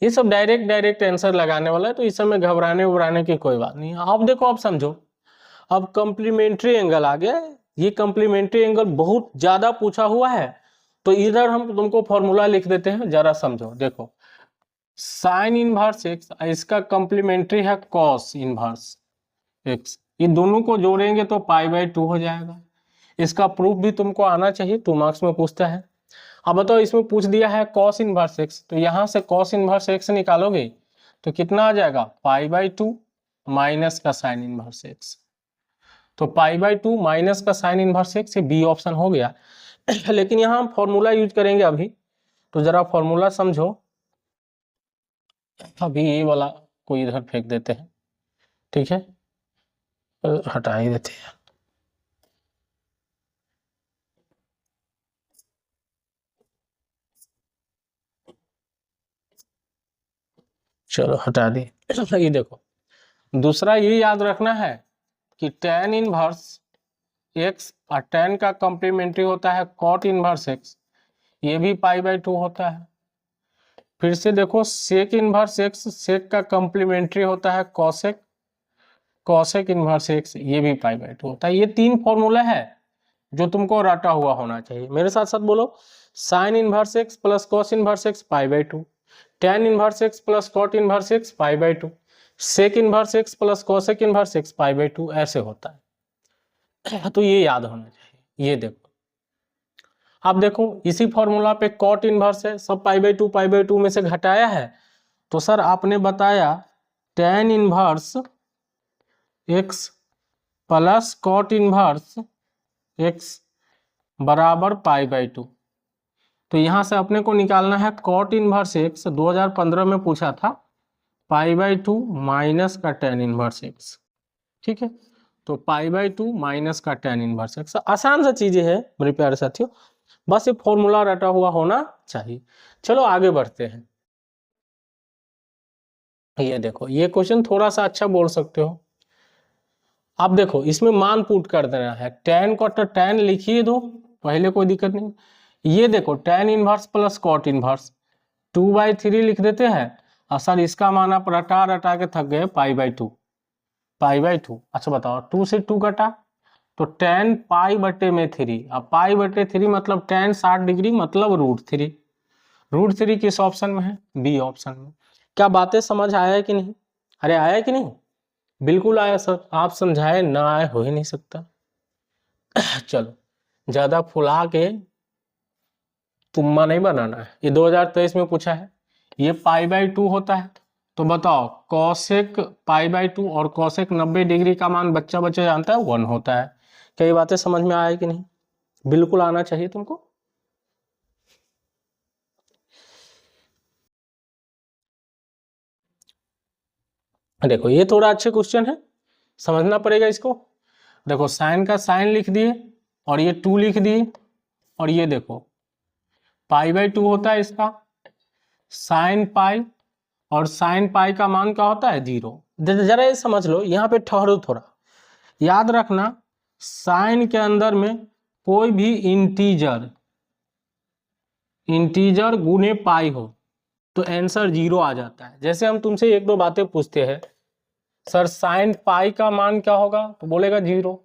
ये सब डायरेक्ट आंसर लगाने वाला है, तो इस समय घबराने उबराने की कोई बात नहीं है। अब देखो अब समझो, अब कंप्लीमेंट्री एंगल आ गया। ये कंप्लीमेंट्री एंगल बहुत ज्यादा पूछा हुआ है, तो इधर हम तुमको फॉर्मूला लिख देते हैं, जरा समझो। देखो साइन इनवर्स एक्स, इसका कंप्लीमेंट्री है कॉस इनवर्स एक्स, ये दोनों को जोड़ेंगे तो π/2 हो जाएगा। इसका प्रूफ भी तुमको आना चाहिए, 2 मार्क्स में पूछता है। अब बताओ इसमें पूछ दिया है कॉस इनवर्स एक्स, तो यहां से कॉस इनवर्स एक्स निकालोगे तो कितना आ जाएगा π/2 माइनस का साइन इनवर्स एक्स, तो π/2 माइनस का साइन इनवर्स एक्स, ये बी ऑप्शन हो गया। लेकिन यहाँ हम फॉर्मूला यूज करेंगे अभी, तो जरा फॉर्मूला समझो। अभी ये वाला कोई इधर फेंक देते हैं, ठीक है, हटा ही देते हैं। चलो हटा दिए। ये देखो दूसरा ये याद रखना है कि टेन इनवर्स एक्स और टेन का कॉम्प्लीमेंट्री होता है कॉट इनवर्स एक्स, ये भी π/2 होता है। फिर से देखो सेक इनवर्स एक्स, सेक का कॉम्प्लीमेंट्री होता है कॉसेक, कॉसेक इनवर्स एक्स, ये भी π/2 होता है। ये 3 फॉर्मूला है जो तुमको रटा हुआ होना चाहिए। मेरे साथ साथ बोलो, sine inverse x plus cos inverse x π/2, tan inverse x plus cot inverse x π/2, sec inverse x plus cosec inverse x π/2, ऐसे होता है। तो ये याद होना चाहिए। ये देखो अब देखो इसी फॉर्मूला पे कॉट इनवर्स है, सब π/2 में से घटाया है, तो सर आपने बताया tan inverse x plus cot inverse x बराबर π/2, तो यहां से अपने को निकालना है कॉट इनवर्स एक्स, 2015 में पूछा था, π/2 माइनस का टेन इनवर्स एक्स, ठीक है। तो π/2 माइनस का टेन इनवर्स एक्स, आसान सा चीजें है मेरे प्यारे साथियों, बस ये फॉर्मूला रटा हुआ होना चाहिए। चलो आगे बढ़ते हैं। ये देखो ये क्वेश्चन थोड़ा सा अच्छा बोल सकते हो। अब देखो इसमें मान पुट कर देना है, टेन को तो टेन लिखिए दो पहले, कोई दिक्कत नहीं। ये देखो tan inverse plus cot inverse 2/3 लिख देते हैं, और सर इसका मान आप रटा रटा के थक गए, π/2, π/2। अच्छा बताओ 2 से 2 कटा तो tan π/3। अब π/3 मतलब tan 60 डिग्री मतलब √3। √3 किस ऑप्शन में है? बी ऑप्शन में। क्या बातें समझ आया है कि नहीं? अरे आया है कि नहीं? बिल्कुल आया सर, आप समझाए ना आए हो ही नहीं सकता। चलो ज्यादा फुला के तुम्मा नहीं बनाना है। ये 2023 में पूछा है। ये π/2 होता है तो बताओ कॉसेक π/2 और कॉसेक 90 डिग्री का मान बच्चा बच्चा जानता है 1 होता है। क्या ये बातें समझ में आया कि नहीं? बिल्कुल आना चाहिए तुमको। देखो ये थोड़ा अच्छे क्वेश्चन है, समझना पड़ेगा इसको। देखो साइन का साइन लिख दिए और ये 2 लिख दिए और ये देखो π/2 होता है इसका साइन पाई और साइन पाई का मान क्या होता है 0। जरा ये समझ लो, यहाँ पे ठहरो थोड़ा, याद रखना साइन के अंदर में कोई भी इंटीजर गुने पाई हो तो आंसर 0 आ जाता है। जैसे हम तुमसे एक दो बातें पूछते हैं, सर साइन पाई का मान क्या होगा तो बोलेगा 0।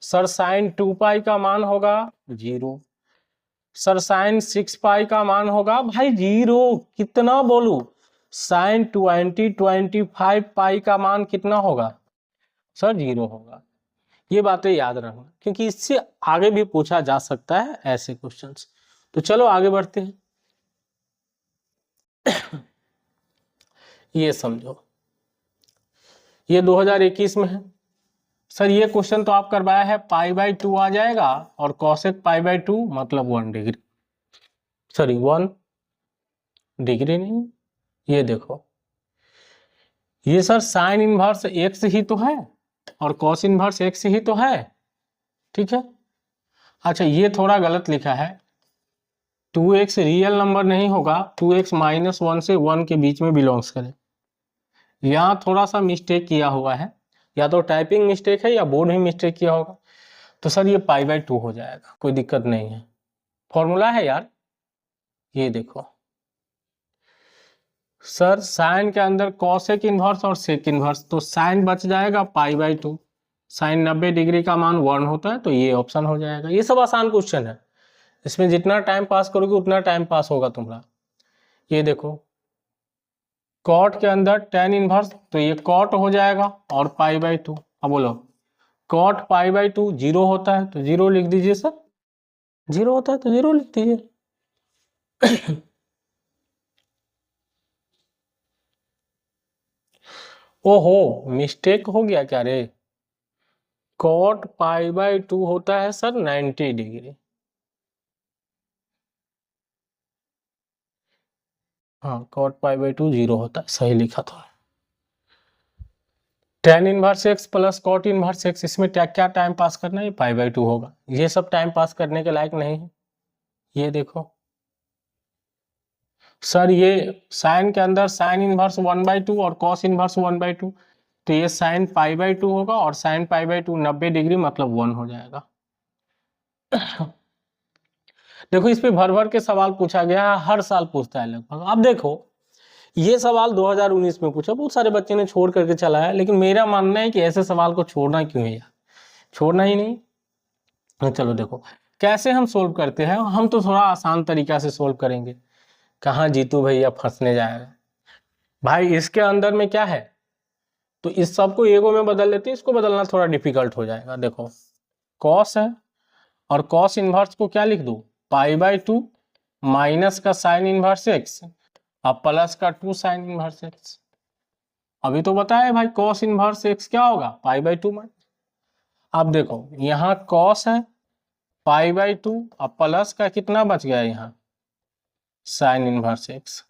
सर साइन 2 पाई का मान होगा 0। सर साइन 6 पाई का मान होगा भाई 0। कितना बोलूं? साइन 25 पाई का मान कितना होगा सर? 0 होगा। ये बातें याद रखना क्योंकि इससे आगे भी पूछा जा सकता है ऐसे क्वेश्चंस। तो चलो आगे बढ़ते हैं। ये समझो, ये 2021 में है। सर ये क्वेश्चन तो आप करवाया है π/2 आ जाएगा और कॉसेक π/2 मतलब 1 डिग्री, सॉरी 1 डिग्री नहीं, ये देखो ये सर साइन इनवर्स x ही तो है और कॉस इनवर्स x ही तो है, ठीक है। अच्छा ये थोड़ा गलत लिखा है, 2x रियल नंबर नहीं होगा, 2x -1 से 1 के बीच में बिलोंग्स करे। यहाँ थोड़ा सा मिस्टेक किया हुआ है, या तो टाइपिंग मिस्टेक है या बोर्ड में मिस्टेक किया होगा। तो सर ये π/2 हो जाएगा, कोई दिक्कत नहीं है, फॉर्मूला है यार। ये देखो सर साइन के अंदर कॉसेक इनवर्स और सेक इनवर्स, तो साइन बच जाएगा π/2। साइन 90 डिग्री का मान 1 होता है तो ये ऑप्शन हो जाएगा। ये सब आसान क्वेश्चन है, इसमें जितना टाइम पास करोगे उतना टाइम पास होगा तुम्हारा। ये देखो कॉट के अंदर tan इनवर्स तो ये कॉट हो जाएगा और π/2। अब बोलो कॉट π/2 0 होता है तो 0 लिख दीजिए सर, 0 होता है तो 0 लिख दीजिए। ओहो मिस्टेक हो गया क्या रे? कॉट π/2 होता है सर 90 डिग्री। हाँ कॉट π/2 0 होता है, सही लिखा था। tan inverse x plus cot inverse x, इसमें क्या टाइम पास करना है? ये π/2 होगा। ये सब टाइम पास करने के लायक नहीं है। ये देखो सर ये साइन के अंदर साइन इनवर्स 1/2 और कॉस इनवर्स 1/2, तो ये साइन π/2 होगा और साइन π/2 90 डिग्री मतलब 1 हो जाएगा। देखो इस पे भर भर के सवाल पूछा गया है, हर साल पूछता है लगभग। अब देखो ये सवाल 2019 में पूछा, बहुत सारे बच्चे ने छोड़ करके चला है, लेकिन मेरा मानना है कि ऐसे सवाल को छोड़ना क्यों है यार, छोड़ना ही नहीं। तो चलो देखो कैसे हम सोल्व करते हैं, हम तो थोड़ा आसान तरीका से सोल्व करेंगे। कहाँ जीतू भैया फंसने जाएगा भाई, इसके अंदर में क्या है तो इस सबको एगो में बदल लेते हैं, इसको बदलना थोड़ा डिफिकल्ट हो जाएगा। देखो कॉस है और कॉस इनवर्स को क्या लिख दो π/2 माइनस का साइन इनवर्स x अब प्लस का 2 साइन इनवर्स x। अभी तो बताया भाई कॉस इनवर्स x क्या होगा π/2 में। अब देखो यहाँ कॉस है π/2 अब प्लस का कितना बच गया यहाँ साइन इनवर्स x।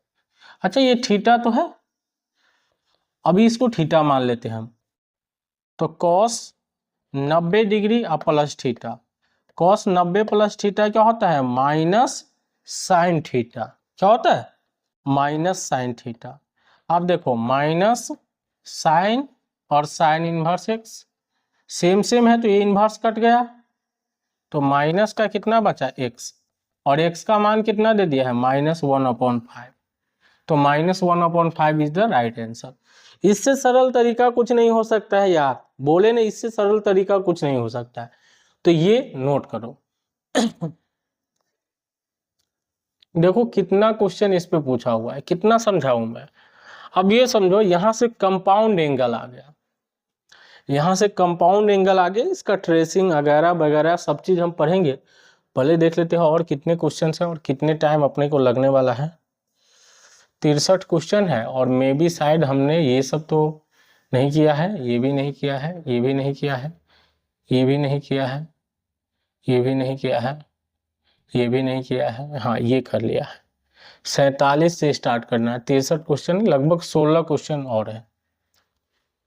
अच्छा ये थीटा तो है, अभी इसको थीटा मान लेते हैं हम, तो कॉस 90 डिग्री अब plus theta, cos 90 plus theta क्या होता है माइनस साइन थीटा, क्या होता है माइनस साइन थीटा। अब देखो माइनस साइन और sign inverse x same same है तो ये इनवर्स कट गया, तो माइनस का कितना बचा x और x का मान कितना दे दिया है -1/5। तो -1/5 इज द राइट आंसर। इससे सरल तरीका कुछ नहीं हो सकता है यार, बोले ना, इससे सरल तरीका कुछ नहीं हो सकता है, तो ये नोट करो। देखो कितना क्वेश्चन इस पे पूछा हुआ है, कितना समझाऊं मैं। अब ये समझो यहां से कंपाउंड एंगल आ गया, यहां से कंपाउंड एंगल आ गया, इसका ट्रेसिंग वगैरह वगैरह सब चीज हम पढ़ेंगे। पहले देख लेते हैं और कितने क्वेश्चन हैं और कितने टाइम अपने को लगने वाला है। 63 क्वेश्चन है, और मे बी शायद हमने ये सब तो नहीं किया है, ये भी नहीं किया है, ये भी नहीं किया है, ये भी नहीं किया है, ये भी नहीं किया है, ये भी नहीं किया है, हाँ ये कर लिया है। 47 से स्टार्ट करना है, 63 क्वेश्चन, लगभग 16 क्वेश्चन और है,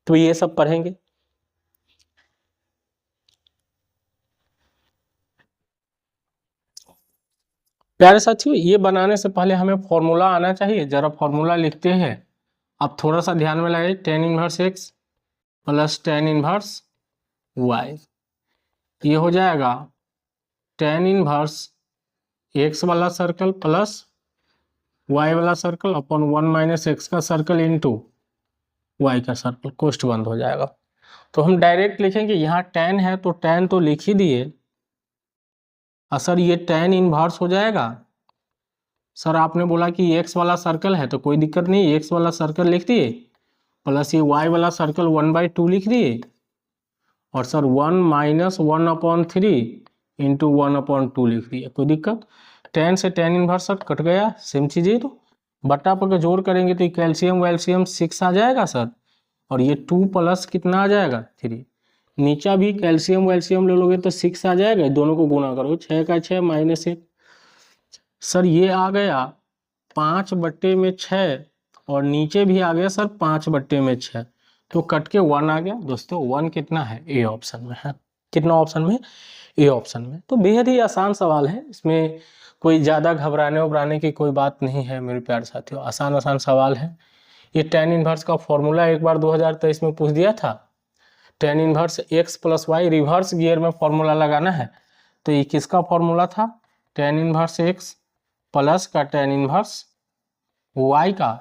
तो ये सब पढ़ेंगे। प्यारे साथियों, ये बनाने से पहले हमें फॉर्मूला आना चाहिए, जरा फॉर्मूला लिखते हैं। अब थोड़ा सा ध्यान में लगाइए, tan inverse x plus tan inverse y, ये हो जाएगा tan इनवर्स x वाला सर्कल प्लस y वाला सर्कल अपॉन 1 - x का सर्कल इंटू y का सर्कल, कोष्ट बंद हो जाएगा। तो हम डायरेक्ट लिखेंगे, यहाँ tan है तो tan तो लिख ही दिए, सर ये tan इनवर्स हो जाएगा। सर आपने बोला कि x वाला सर्कल है तो कोई दिक्कत नहीं, x वाला सर्कल लिख दिए, प्लस ये y वाला सर्कल 1/2 लिख दिए, और सर 1 - 1/3 इंटू 1/2 लिख दिए, कोई दिक्कत। tan से tan इनवर्स सर कट गया, सेम चीज़ है, तो बट्टा पर जोड़ करेंगे तो कैल्शियम वैल्शियम 6 आ जाएगा सर, और ये 2 प्लस कितना आ जाएगा 3, नीचा भी कैल्शियम वैल्शियम ले लोगे तो 6 आ जाएगा, दोनों को गुना करो, 6 का 6 -1, सर ये आ गया 5/6, और नीचे भी आ गया सर 5/6, तो कट के 1 आ गया दोस्तों। 1 कितना है, ए ऑप्शन में है। कितना ऑप्शन में, ए ऑप्शन में। तो बेहद ही आसान सवाल है, इसमें कोई ज़्यादा घबराने उबराने की कोई बात नहीं है मेरे प्यारे साथियों, आसान आसान सवाल है। ये tan इनवर्स का फॉर्मूला एक बार 2023 में पूछ दिया था, tan inverse x plus y, reverse gear में फॉर्मूला लगाना है, तो ये किसका फॉर्मूला था, tan इनवर्स x प्लस का tan इनवर्स y का,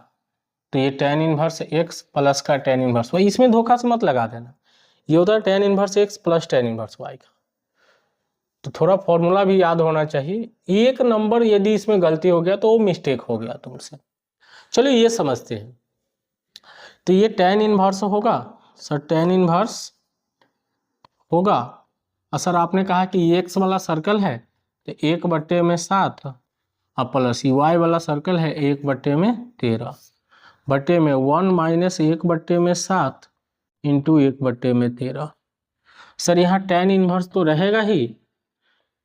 तो ये tan इनवर्स x प्लस का tan इनवर्स y, इसमें धोखा से मत लगा देना, ये होता है tan inverse x plus tan inverse y का। तो थोड़ा फॉर्मूला भी याद होना चाहिए, एक नंबर यदि इसमें गलती हो गया तो वो मिस्टेक हो गया तुमसे। चलो ये समझते हैं, तो ये tan इनवर्स होगा सर, tan इनवर्स होगा, और सर आपने कहा कि ये x वाला सर्कल है तो 1/7, और प्लस y वाला सर्कल है 1/13, बटे में 1 - 1/7 इंटू 1/13। सर यहाँ tan इनवर्स तो रहेगा ही,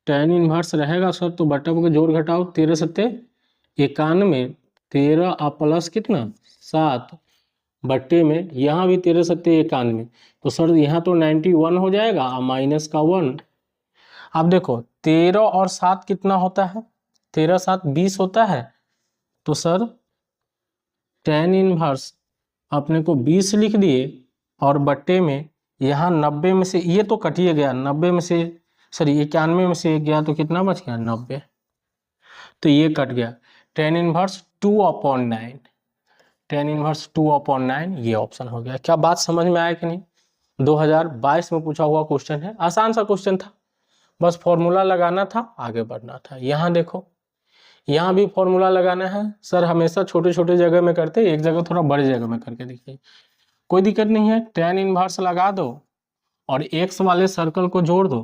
tan इनवर्स रहेगा सर, तो बटा को जोड़ घटाओ, 13 सत्ते 91, 13 और प्लस कितना 7, बट्टे में यहाँ भी 13 सत्ते 91, तो सर यहाँ तो 91 हो जाएगा, और माइनस का 1। अब देखो 13 और 7 कितना होता है, 13 7 20 होता है, तो सर tan इनवर्स अपने को 20 लिख दिए, और बट्टे में यहाँ 90 में से ये तो कटिए गया, 90 में से सॉरी 91 में से 1 गया तो कितना बच गया 90, तो ये कट गया, tan इनवर्स 2/9, tan इनवर्स 2/9, ये ऑप्शन हो गया। क्या बात समझ में आया कि नहीं, 2022 में पूछा हुआ क्वेश्चन है, आसान सा क्वेश्चन था, बस फॉर्मूला लगाना था, आगे बढ़ना था। यहाँ देखो, यहाँ भी फॉर्मूला लगाना है, सर हमेशा छोटे छोटे जगह में करते, एक जगह थोड़ा बड़ी जगह में करके देखिए, कोई दिक्कत नहीं है। tan इनवर्स लगा दो और x वाले सर्कल को जोड़ दो,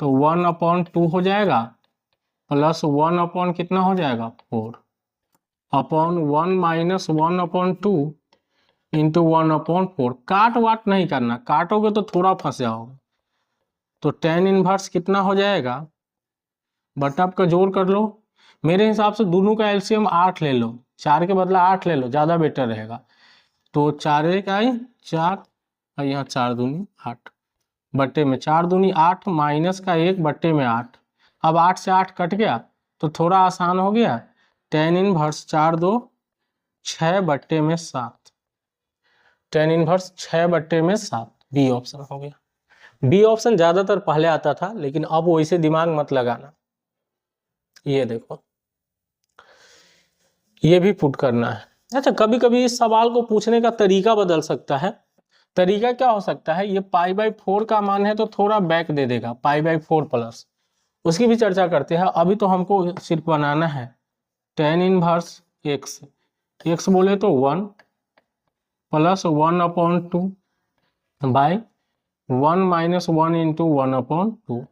तो 1/2 हो जाएगा, प्लस 1 कितना हो जाएगा 4, अपॉन 1 - 1/2 इंटू 1/4। काट वाट नहीं करना, काटोगे तो थोड़ा फंस जाओगे। तो tan इनवर्स कितना हो जाएगा, बटा का जोड़ कर लो, मेरे हिसाब से दोनों का एलसीएम 8 ले लो, 4 के बदला 8 ले लो, ज़्यादा बेटर रहेगा। तो 4 का 4, और यहाँ 4 दूनी 8, बट्टे में 4 दूनी 8, माइनस का 1 बट्टे में 8। अब 8 से 8 कट गया तो थोड़ा आसान हो गया, tan इनवर्स 4 2 6 बट्टे में 7, tan इनवर्स 6 बट्टे में 7, बी ऑप्शन हो गया। बी ऑप्शन ज़्यादातर पहले आता था, लेकिन अब वैसे दिमाग मत लगाना। ये देखो, ये भी पुट करना है। अच्छा, कभी कभी इस सवाल को पूछने का तरीका बदल सकता है। तरीका क्या हो सकता है, ये π/4 का मान है तो थोड़ा बैक दे देगा, π/4 प्लस, उसकी भी चर्चा करते हैं। अभी तो हमको सिर्फ बनाना है tan इनवर्स x, x बोले तो 1 प्लस 1/2 बाय 1 माइनस 1 इंटू 1/2।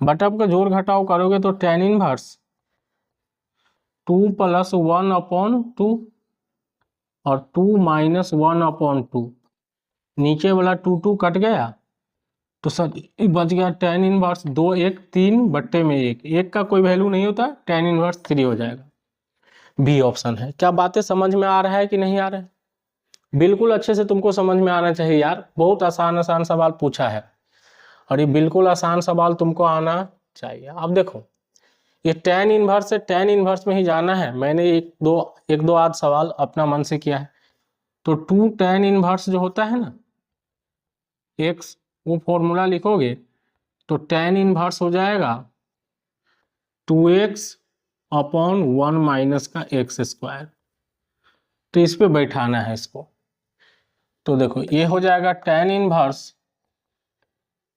बटअप का जोड़ घटाव करोगे तो tan इनवर्स 2 प्लस 1/2 और 2 माइनस 1/2, नीचे वाला 2 कट गया तो सर बच गया tan इनवर्स 2 1 3 बट्टे में 1 का कोई वैल्यू नहीं होता, tan इनवर्स 3 हो जाएगा। बी ऑप्शन है। क्या बातें समझ में आ रहा है कि नहीं आ रहा है? बिल्कुल अच्छे से तुमको समझ में आना चाहिए यार, बहुत आसान आसान सवाल पूछा है और ये बिल्कुल आसान सवाल तुमको आना चाहिए। अब देखो ये tan इनवर्स से tan इनवर्स में ही जाना है, मैंने एक दो आध सवाल अपना मन से किया है। तो 2 tan इनवर्स जो होता है ना x, वो फॉर्मूला लिखोगे तो tan इनवर्स हो जाएगा 2x अपॉन 1 माइनस का x स्क्वायर। तो इस पे बैठाना है इसको, तो देखो ये हो जाएगा tan इनवर्स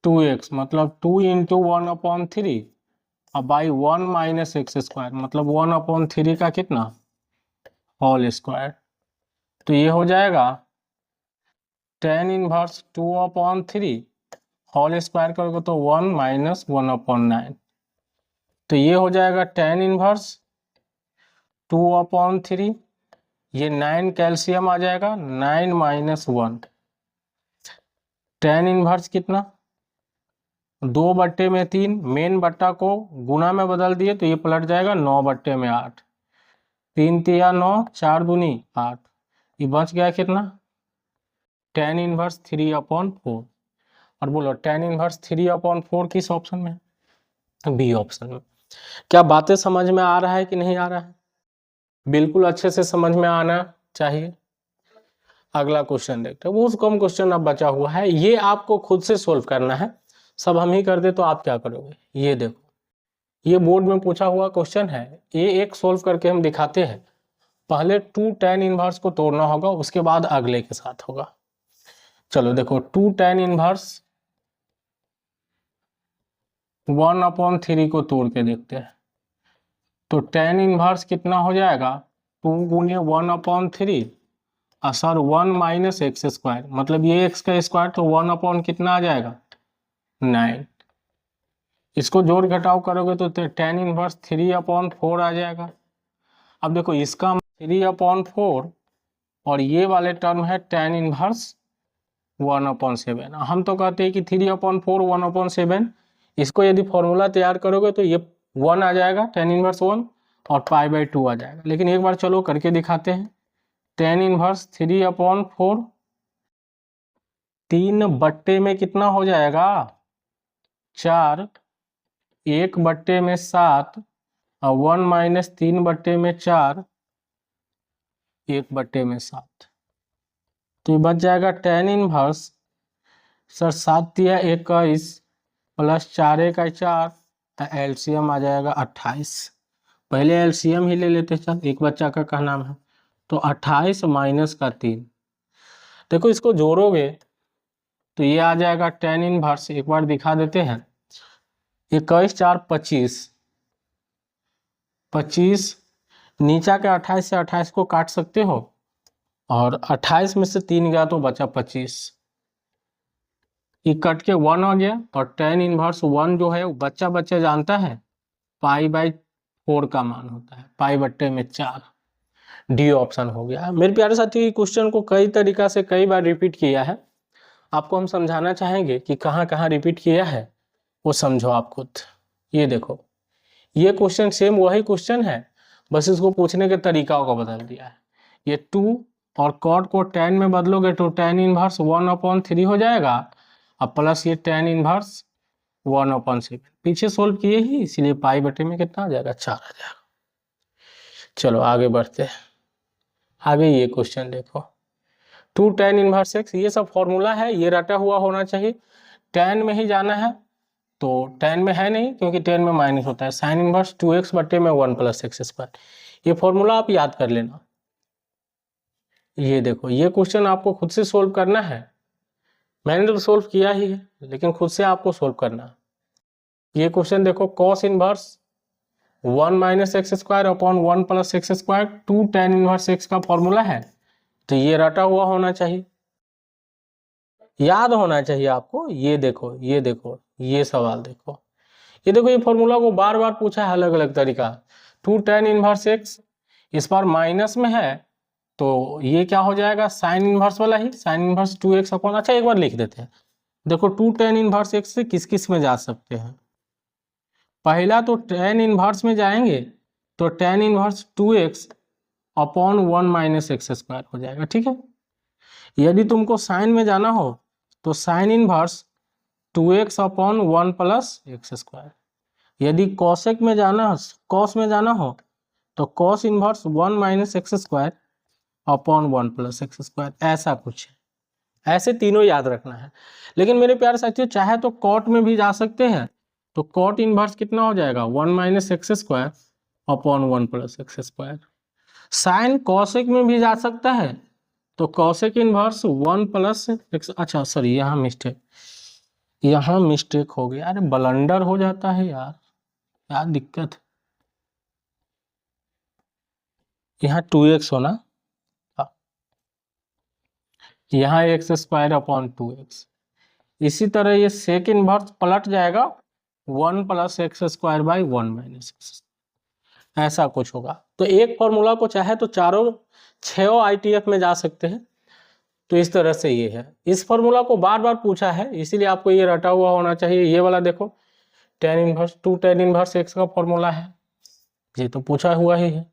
2x मतलब 2 इंटू 1/3 और बाई 1 माइनस एक्स स्क्वायर मतलब 1/3 का कितना होल स्क्वायर। तो ये हो जाएगा tan इनवर्स 2/3 होल स्क्वायर करोगे तो 1 माइनस 1/9। तो ये हो जाएगा tan इनवर्स 2/3, ये 9 कैल्शियम आ जाएगा 9 माइनस 1, tan इनवर्स कितना 2/3, मेन बट्टा को गुना में बदल दिए तो ये पलट जाएगा 9/8, 3 तिया 9, 4 दूनी 8, ये बच गया कितना tan इनवर्स 3/4। और बोलो tan इनवर्स 3/4 किस ऑप्शन में है? बी ऑप्शन में। क्या बातें समझ में आ रहा है कि नहीं आ रहा है? बिल्कुल अच्छे से समझ में आना चाहिए। अगला क्वेश्चन देखते हैं, बहुत कम क्वेश्चन अब बचा हुआ है, ये आपको खुद से सोल्व करना है, सब हम ही कर दे तो आप क्या करोगे। ये देखो ये बोर्ड में पूछा हुआ क्वेश्चन है, ये एक सोल्व करके हम दिखाते हैं। पहले 2 tan इनवर्स को तोड़ना होगा, उसके बाद अगले के साथ होगा। चलो देखो 2 tan इनवर्स 1/3 को तोड़ के देखते हैं। तो tan इनवर्स कितना हो जाएगा 2 गुने 1/3 सर 1 माइनस एक्स स्क्वायर मतलब ये एक्स का स्क्वायर तो 1 अपॉन कितना आ जाएगा 9। इसको जोड़ घटाव करोगे तो tan इनवर्स 3/4 आ जाएगा। अब देखो इसका 3/4 और ये वाले टर्म है tan इनवर्स 1/7। हम तो कहते हैं कि 3/4 1/7, इसको यदि फॉर्मूला तैयार करोगे तो ये 1 आ जाएगा tan इनवर्स 1 और π/2 आ जाएगा। लेकिन एक बार चलो करके दिखाते हैं। tan इनवर्स 3/4 3 बट्टे में कितना हो जाएगा 4, 1 बट्टे में 7 और 1 माइनस 3 बट्टे में 4, 1 बट्टे में 7। तो ये बच जाएगा tan इनवर्स सर 7 तिया 21 प्लस 4 1 4, एलसीएम आ जाएगा 28। पहले एलसीएम ही ले लेते चल, एक बच्चा का क्या नाम है, तो 28 माइनस का 3। देखो इसको जोड़ोगे तो ये आ जाएगा tan इनवर्स, एक बार दिखा देते हैं, 21 4 25, 25 नीचा के 28 से 28 को काट सकते हो और 28 में से 3 गया तो बचा 25, ये कट के 1 आ गया और tan इनवर्स 1 जो है वो बच्चा बच्चा जानता है π/4 का मान होता है, π/4। डी ऑप्शन हो गया। मेरे प्यारे साथी क्वेश्चन को कई तरीका से कई बार रिपीट किया है, आपको हम समझाना चाहेंगे कि कहाँ कहाँ रिपीट किया है वो समझो आप खुद। ये देखो ये क्वेश्चन सेम वही क्वेश्चन है, बस इसको पूछने के तरीका को बदल दिया है। ये 2 और cot को tan में बदलोगे तो tan इनवर्स 1/3 हो जाएगा और प्लस ये tan इनवर्स 1/7 पीछे सोल्व किए ही, इसलिए π/में कितना आ जाएगा 4 आ जाएगा। चलो आगे बढ़ते हैं। आगे ये क्वेश्चन देखो 2 tan इनवर्स x, ये सब फॉर्मूला है, ये रटा हुआ होना चाहिए। tan में ही जाना है तो tan में है नहीं क्योंकि tan में माइनस होता है, साइन इनवर्स 2x बट्टे में 1 प्लस एक्स स्क्वायर। ये फॉर्मूला आप याद कर लेना। ये देखो, ये क्वेश्चन आपको खुद से सोल्व करना है, मैंने तो सोल्व किया ही है, लेकिन खुद से आपको सोल्व करना है। ये क्वेश्चन देखो, cos inverse 1 minus x square upon 1 plus x square 2 tan inverse x का फॉर्मूला है, तो ये रटा हुआ होना चाहिए, याद होना चाहिए आपको। ये देखो, ये देखो, ये सवाल देखो, ये देखो, ये फॉर्मूला को बार बार पूछा है अलग अलग तरीका। 2 tan इनवर्स एक्स, इस बार माइनस में है तो ये क्या हो जाएगा, साइन इनवर्स वाला ही, साइन इनवर्स 2x अपॉन, अच्छा एक बार लिख देते हैं। देखो 2 tan इनवर्स एक्स से किस किस में जा सकते हैं, पहला तो tan इनवर्स में जाएंगे तो tan inverse 2x upon 1 minus x square हो जाएगा, ठीक है। यदि तुमको साइन में जाना हो तो sine inverse 2x upon 1 plus x square. यदि कॉसेक में जाना, कॉस में जाना हो तो cos inverse 1 minus x square upon 1 plus x square, ऐसा कुछ है। ऐसे तीनों याद रखना है। लेकिन मेरे प्यारे साथियों, चाहे तो कॉट में भी जा सकते हैं, तो कॉट इनवर्स कितना हो जाएगा, 1 minus x square upon 1 plus x square. Sign cosec में भी जा सकता है, तो कॉसेक इनवर्स 1 प्लस एक्स, अच्छा सॉरी यहाँ मिस्टेक हो गया, अरे ब्लंडर हो जाता है यार, क्या दिक्कत है। यहाँ 2x होना, यहाँ एक्स स्क्वायर अपॉन 2x। इसी तरह ये सेक इनवर्स पलट जाएगा 1 plus x square by 1 minus x, ऐसा कुछ होगा। तो एक फॉर्मूला को चाहे तो चारों 6 ITF में जा सकते हैं, तो इस तरह से ये है। इस फॉर्मूला को बार बार पूछा है, इसीलिए आपको ये रटा हुआ होना चाहिए। ये वाला देखो, 2 tan इनवर्स एक्स का फॉर्मूला है, ये तो पूछा हुआ ही है।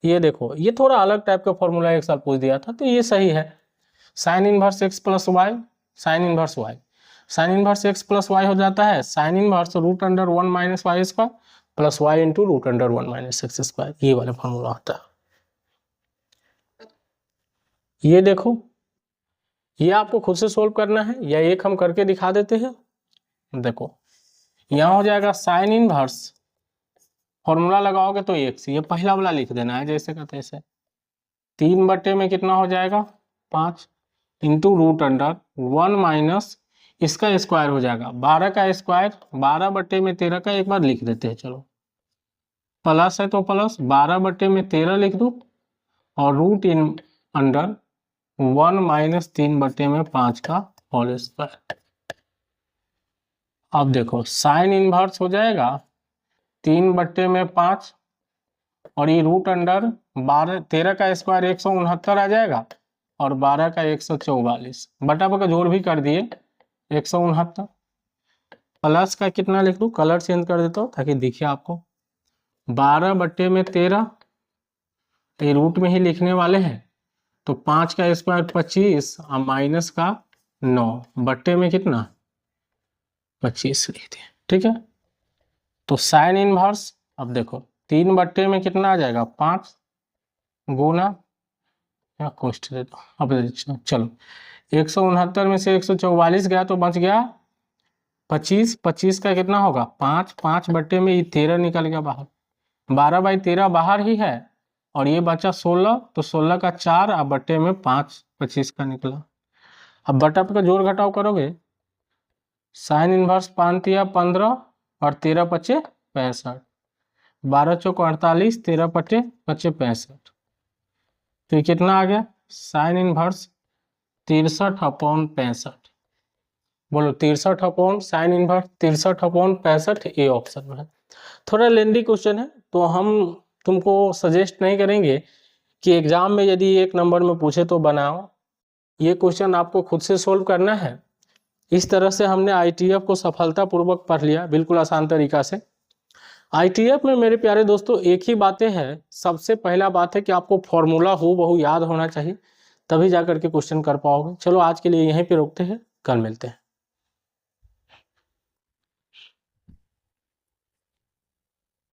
ये देखो, ये थोड़ा अलग टाइप का फॉर्मूला एक साल पूछ दिया था, तो ये सही है। Sine inverse x plus y, sine inverse y, sine inverse x plus y हो जाता है sine inverse root under 1 minus y square plus y into root under 1 minus x square, ये वाला फॉर्मूला होता है। ये देखो, ये आपको खुद से सोल्व करना है, या एक हम करके दिखा देते हैं। देखो यहाँ हो जाएगा साइन इनवर्स, फॉर्मूला लगाओगे तो x, ये पहला वाला लिख देना है जैसे का तैसे, 3 बटे में कितना हो जाएगा 5 इंटू रूट अंडर 1 माइनस इसका स्क्वायर हो जाएगा 12 का स्क्वायर, 12 बटे में 13 का, एक बार लिख देते हैं चलो, प्लस है तो प्लस 12 बटे में 13 लिख दूं, और रूट इन अंडर 1 माइनस 3 बटे में 5 का होल स्क्वायर। अब देखो साइन इनवर्स हो जाएगा 3 बटे में 5, और ये रूट अंडर 13 का स्क्वायर 169 आ जाएगा, और 12 का 144, बटा बटा जोड़ भी कर दिए 169, प्लस का कितना लिख दूं, कलर चेंज कर देता हूँ ताकि दिखे आपको, 12 बटे में 13, ये रूट में ही लिखने वाले हैं, तो 5 का स्क्वायर 25 और माइनस का 9 बटे में कितना 25 लिख दिए, ठीक है। तो साइन इनवर्स, अब देखो 3 बटे में कितना आ जाएगा 5 गुना, या कोष्ट दे दो, अब चलो 169 में से 144 गया तो बच गया 25, 25 का कितना होगा 5, 5 बटे में ये 13 निकल गया बाहर, 12 बाई 13 बाहर ही है, और ये बचा 16, तो 16 का 4 अब बटे में 5, 25 का निकला। अब बटा का जोड़ घटाव करोगे, साइन इनवर्स 5 या 15 और 13 पचे 65, 12 चौक 48, 13 पचे 65, तो ये कितना आ गया साइन इनवर्स 63 अपॉन 65, बोलो 63 upon sine inverse 63 upon 65, A option में है। थोड़ा लेंदी क्वेश्चन है, तो हम तुमको सजेस्ट नहीं करेंगे कि एग्जाम में यदि 1 नंबर में पूछे तो बनाओ, ये क्वेश्चन आपको खुद से सोल्व करना है। इस तरह से हमने ITF को सफलतापूर्वक पढ़ लिया, बिल्कुल आसान तरीका से। ITF में मेरे प्यारे दोस्तों एक ही बातें हैं, सबसे पहला बात है कि आपको फॉर्मूला हूबहू याद होना चाहिए, तभी जाकर के क्वेश्चन कर पाओगे। चलो आज के लिए यहीं पे रोकते हैं, कल मिलते हैं।